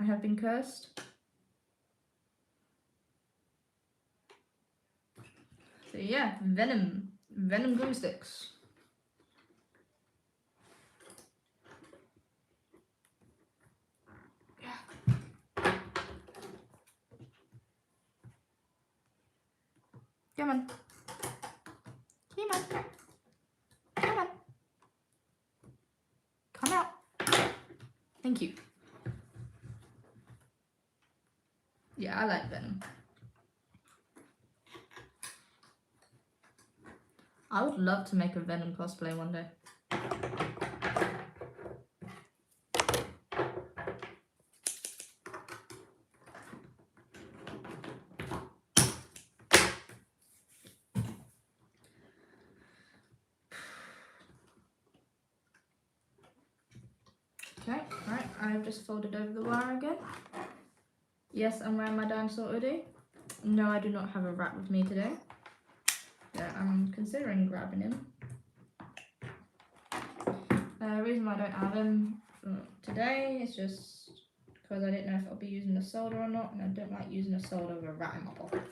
I have been cursed. So yeah, venom glue sticks. Come on. Come on. Come on. Come out. Thank you. Yeah, I like venom. I would love to make a venom cosplay one day. Okay, right, I've just folded over the wire again. Yes, I'm wearing my dinosaur hoodie. No, I do not have a rat with me today. Yeah, I'm considering grabbing him. The reason why I don't have him today is just because I didn't know if I'll be using the soda or not, and I don't like using a soda with a rat in my pocket.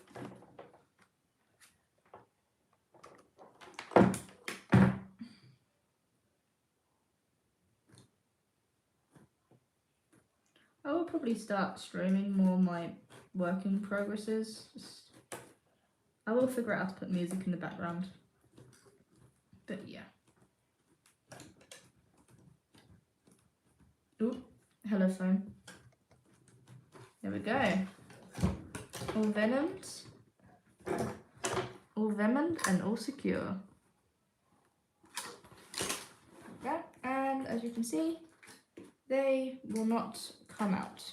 I will probably start streaming more of my work in progresses. I will figure out how to put music in the background. But yeah. Ooh, hello phone. There we go. All venomed. All venomed and all secure. Okay, and as you can see, they will not come out.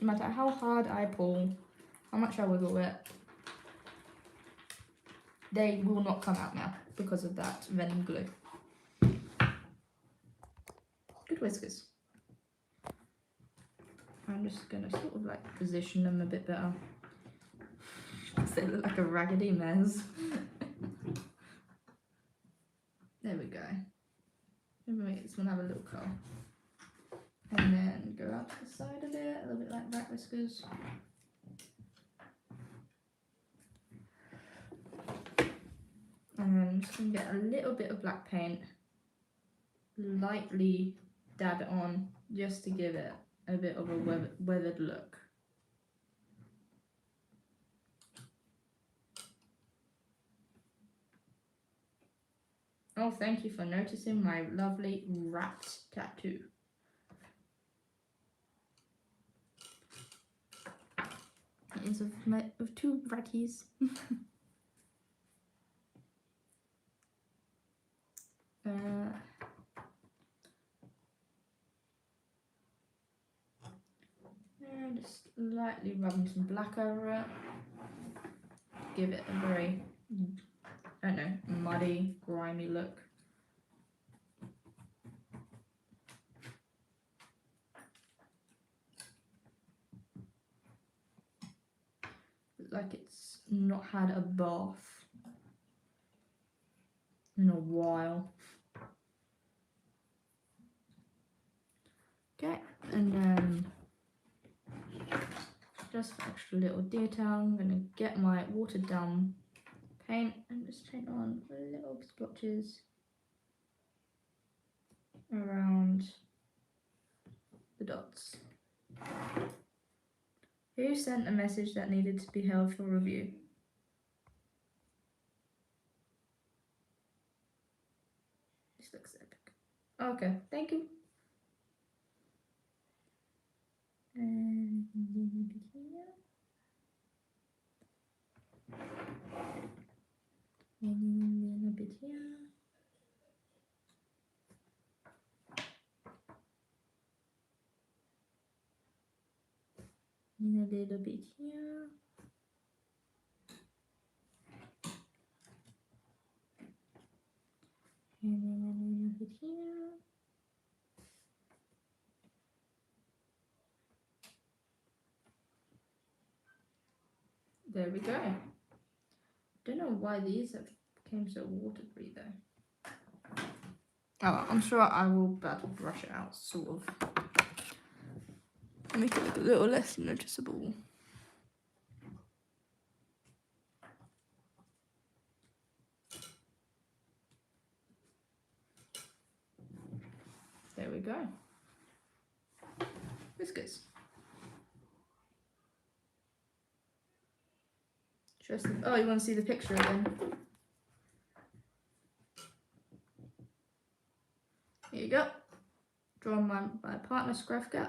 No matter how hard I pull, how much I wiggle it, they will not come out now because of that venom glue. Good whiskers. I'm just gonna sort of like position them a bit better. They look like a raggedy mess. There we go. Maybe make this one have a little curl. And then go out to the side of it, a little bit like rat whiskers. And then I'm just gonna get a little bit of black paint, lightly dab it on, just to give it a bit of a weathered look. Oh, thank you for noticing my lovely rat tattoo. It is of two ratties. And just lightly rubbing some black over it. Give it a very, I don't know, muddy, grimy look. Like it's not had a bath in a while. Okay, and then just for extra little detail, I'm gonna get my watered down paint and just paint on little splotches around the dots. Who sent a message that needed to be held for review? This looks epic. Okay, thank you. And a little bit here. And a little bit here. And a little bit here. And then a little bit here. There we go. Don't know why these have became so watery though. Oh, I'm sure I will be able to brush it out, sort of. Make it look a little less noticeable. There we go. Whiskers. Oh, you want to see the picture again? Here you go. Drawn my partner Scruffcat.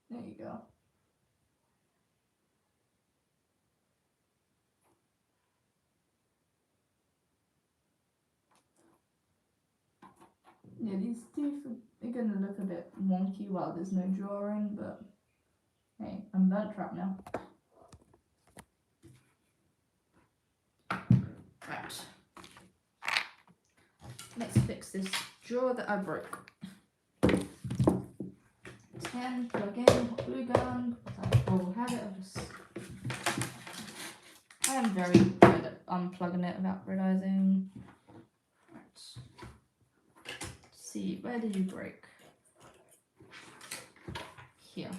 There you go. Yeah, these teeth are gonna look a bit wonky while there's no drawing, but hey, I'm burnt trap now. Right. Let's fix this drawer that I broke. 10, plug in, hot glue gun. I will have it. I am very good at unplugging it without realising. Right. See, where did you break? Here.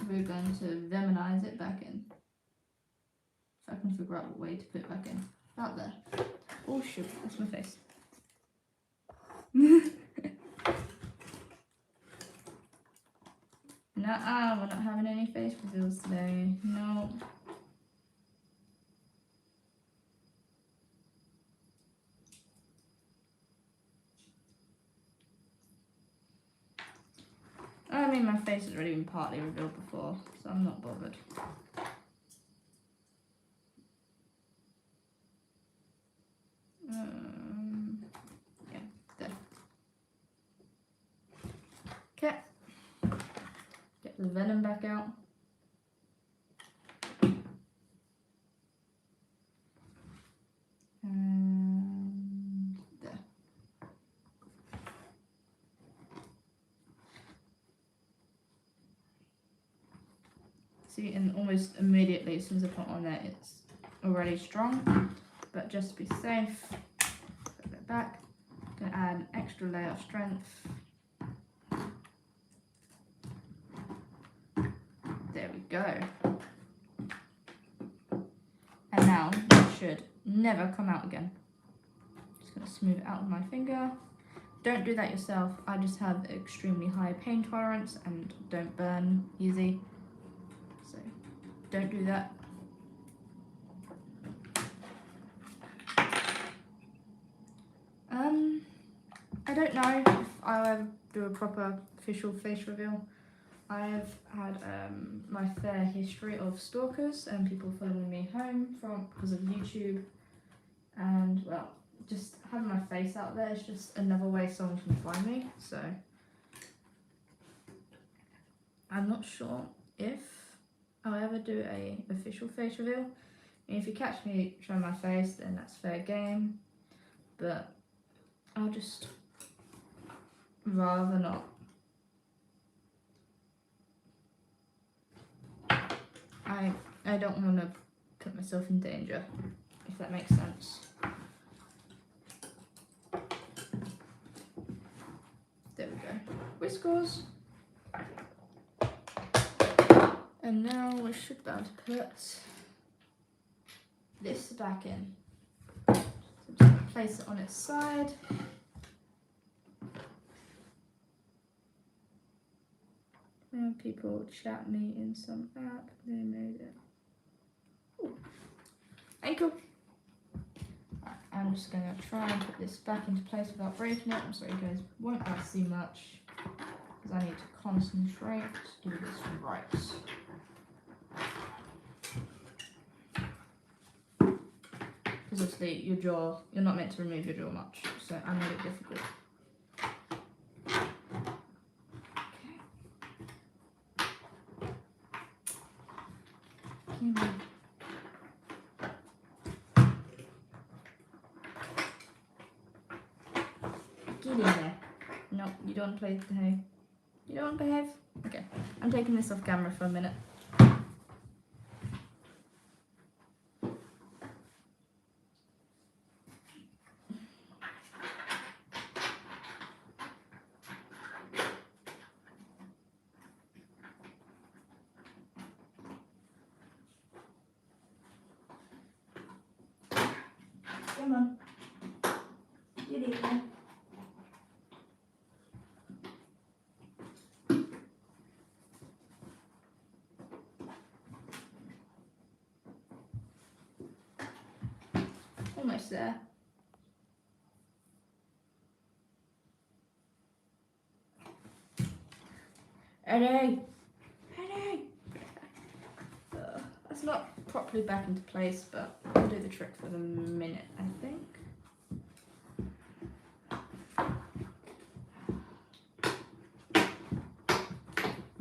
We're going to Veminize it back in. If I can figure out what way to put it back in. Out there. Oh shoot, that's my face. Nuh-uh, we're not having any face reveals today. No. I mean, my face has already been partly revealed before, so I'm not bothered. Yeah, there. Okay. Get the venom back out. And there. See, and almost immediately, as soon as I put it on there, it's already strong. But just to be safe, put it back. Gonna add an extra layer of strength. There we go. And now it should never come out again. Just gonna smooth it out with my finger. Don't do that yourself. I just have extremely high pain tolerance and don't burn easy. So don't do that. I don't know if I'll ever do a proper official face reveal. I have had my fair history of stalkers and people following me home because of YouTube, and well, just having my face out there is just another way someone can find me. So I'm not sure if I'll ever do a official face reveal. And if you catch me showing my face, then that's fair game, but I'll just rather not. I don't want to put myself in danger, if that makes sense. There we go. Whiskers. And now we should be able to put this back in. So just place it on its side. And people chat me in some app, they made it. Ooh. Ankle. Right, I'm just gonna try and put this back into place without breaking it. I'm sorry you guys won't be able to see much because I need to concentrate to do this right. Because obviously your jaw, you're not meant to remove your jaw much, so I made it difficult. Get in there. No, you don't play the hay. You don't behave? Okay, I'm taking this off camera for a minute. Come on. Get in there. Almost there. Eddie! Eddie! That's not properly back into place, but I'll do the trick for the minute, I think.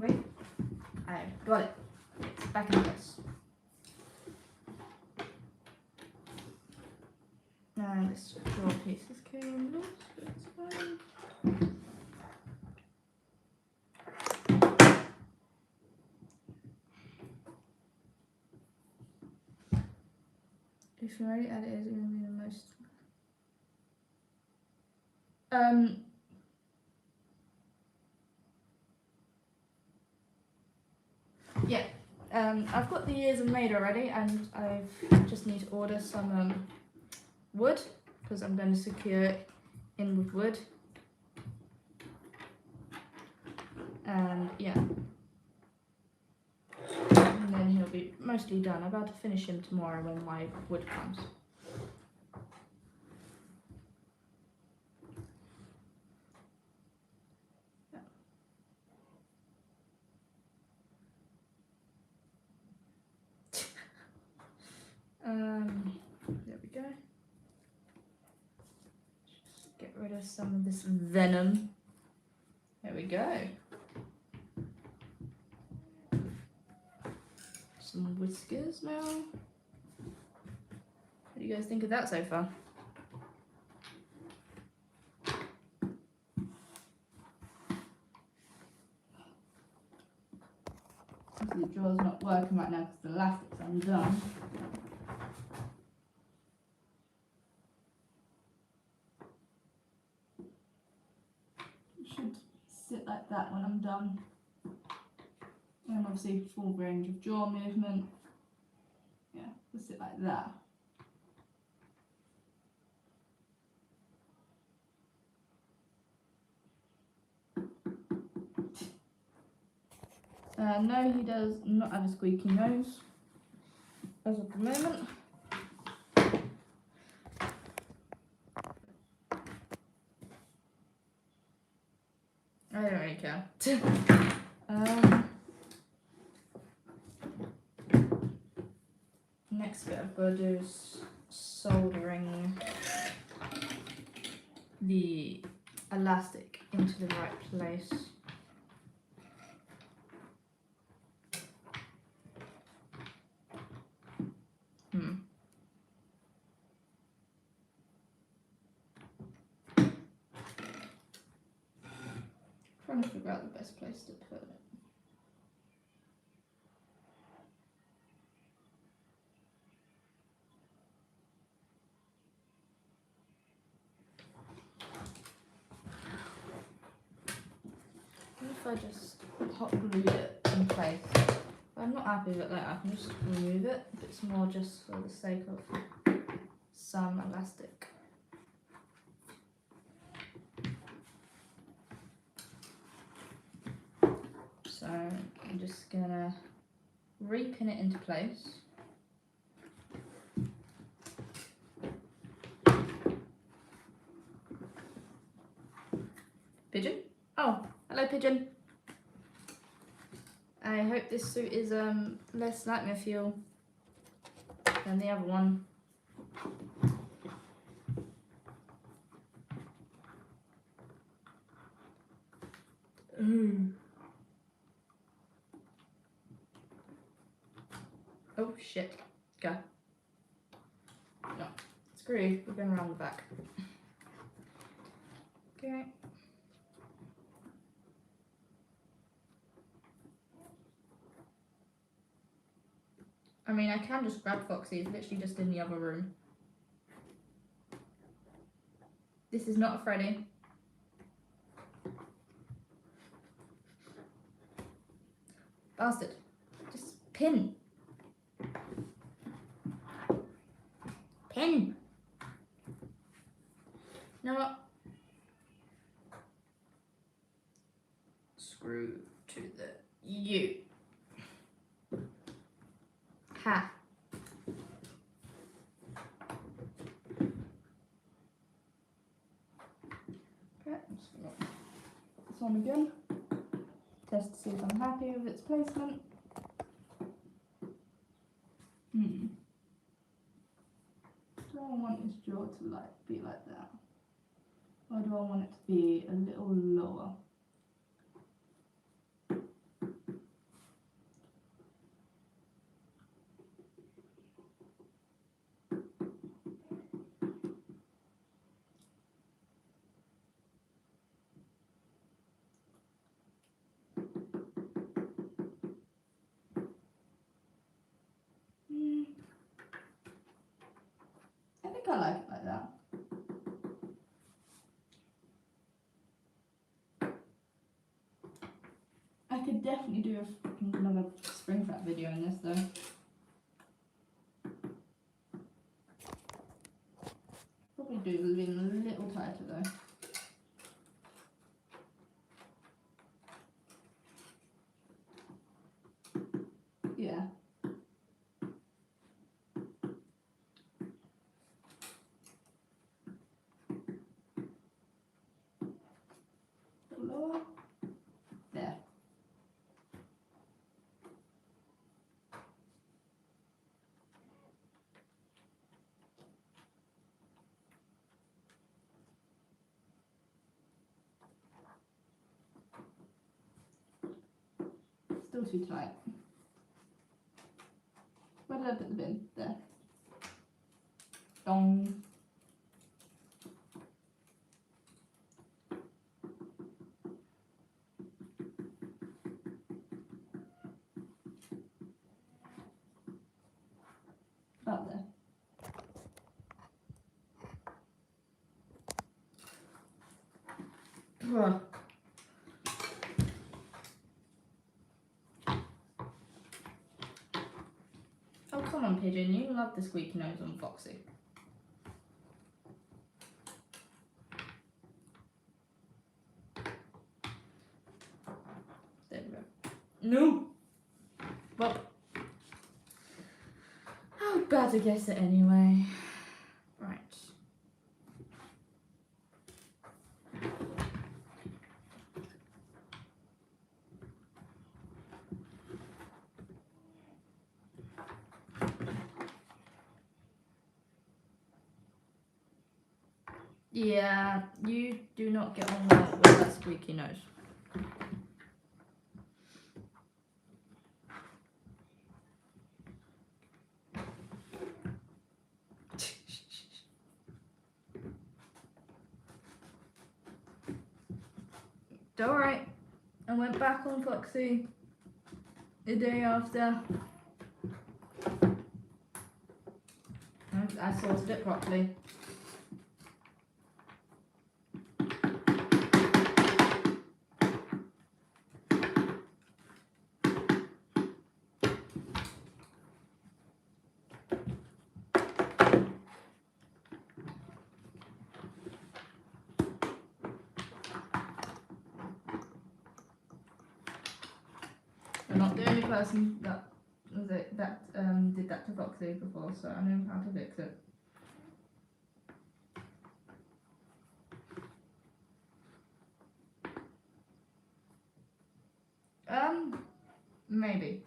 Wait, I've got it. It's back in place. And this drawer piece came loose, but it's fine. If you already add it, it's going to be the most. Yeah. I've got the ears made already, and I just need to order some wood, because I'm going to secure it in with wood. And yeah. And then he'll be mostly done. I'm about to finish him tomorrow when my wood comes. There we go. Just get rid of some of this venom. There we go. Some whiskers now. What do you guys think of that so far? The drawer's not working right now because the elastic's undone. It should sit like that when I'm done. And obviously full range of jaw movement. Yeah, it'll sit like that. No, he does not have a squeaky nose as of the moment. I don't really care. Next bit I've got to do is soldering the elastic into the right place. Trying to figure out the best place to put it. What if I just hot glue it in place? If I'm not happy with it like that, I can just remove it. If it's more just for the sake of some elastic. So I'm just gonna repin it into place. Pigeon? Oh, hello pigeon. I hope this suit is less nightmare fuel than the other one. Ooh. Oh shit. Go. No. Screw. We're going around the back. Okay. I mean, I can just grab Foxy. It's literally just in the other room. This is not a Freddy. Bastard. Just pin. Pin. You know what? Screw to the U. Ha. Okay, I'm just gonna put this on again. Test to see if I'm happy with its placement. jaw to be like that? Or do I want it to be a little lower? I think I like it like that. I could definitely do another spring flat video on this though. Probably do it a little tighter though. Yeah. A little lower. There. Still too tight. Where did I put the bin? There. Dong. About there. Ugh. Oh, come on, Pigeon. You love the squeaky nose on Foxy. There we go. No! Well, I was bad to guess it anyway. Right. Yeah, you do not get on well with that squeaky nose. It's alright. I went back on Foxy the day after. I sorted it properly. I'm not the only person that did that to Foxy before, so I know how to fix it. Maybe.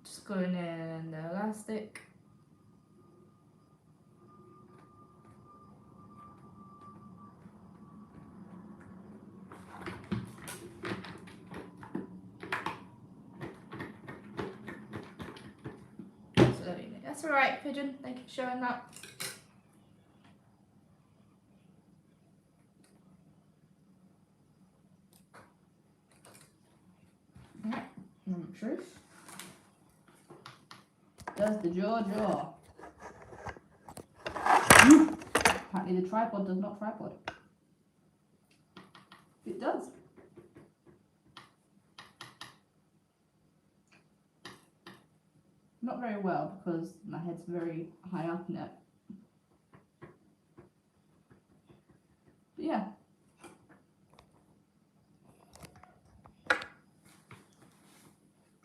Just going in the elastic. That's alright, Pigeon. Thank you for showing that. Alright, truth. Does the jaw? Apparently the tripod does not tripod. It does. Not very well because my head's very high up in it. But yeah.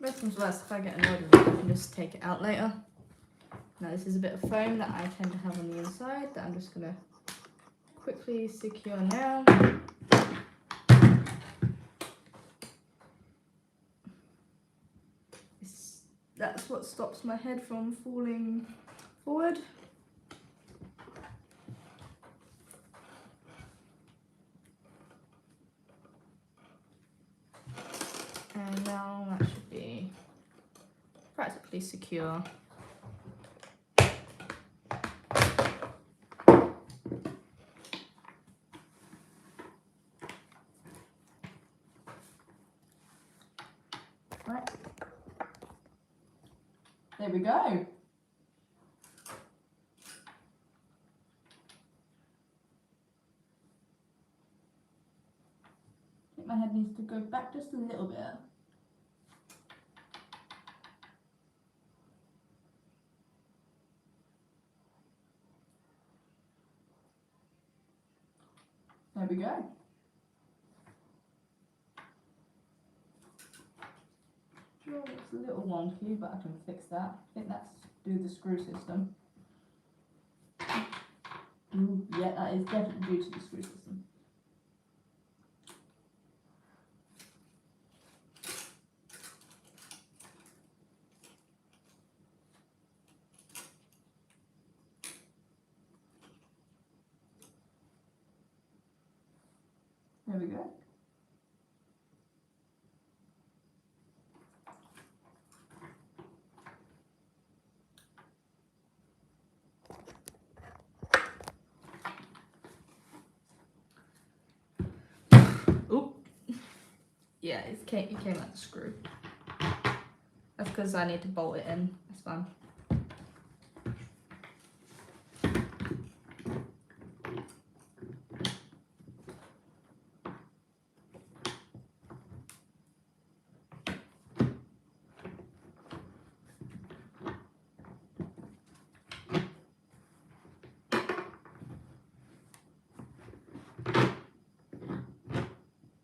Worst comes worst, if I get annoyed with it, I can just take it out later. Now this is a bit of foam that I tend to have on the inside that I'm just going to quickly secure now. that's what stops my head from falling forward. And now that should be practically secure. Right. There we go. I think my head needs to go back just a little bit. There we go. Sure, it's a little wonky, but I can fix that. I think that's due to the screw system. Ooh, yeah, that is definitely due to the screw system. There we go. Oop. Yeah, it came out the screw. That's because I need to bolt it in. That's fine.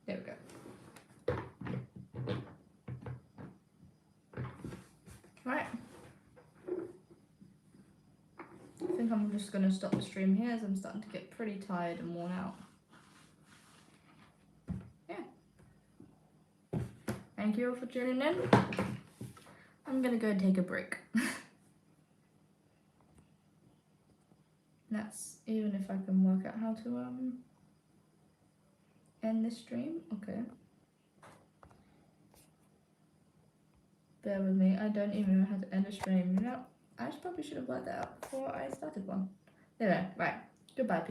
There we go. Right. I think I'm just going to stop the stream here as I'm starting to get pretty tired and worn out. Yeah. Thank you all for tuning in. I'm going to go take a break. That's even if I can work out how to end this stream. Okay. Bear with me. I don't even know how to end a stream. You know, I probably should have worked that out before I started one. Anyway, right. Goodbye, people.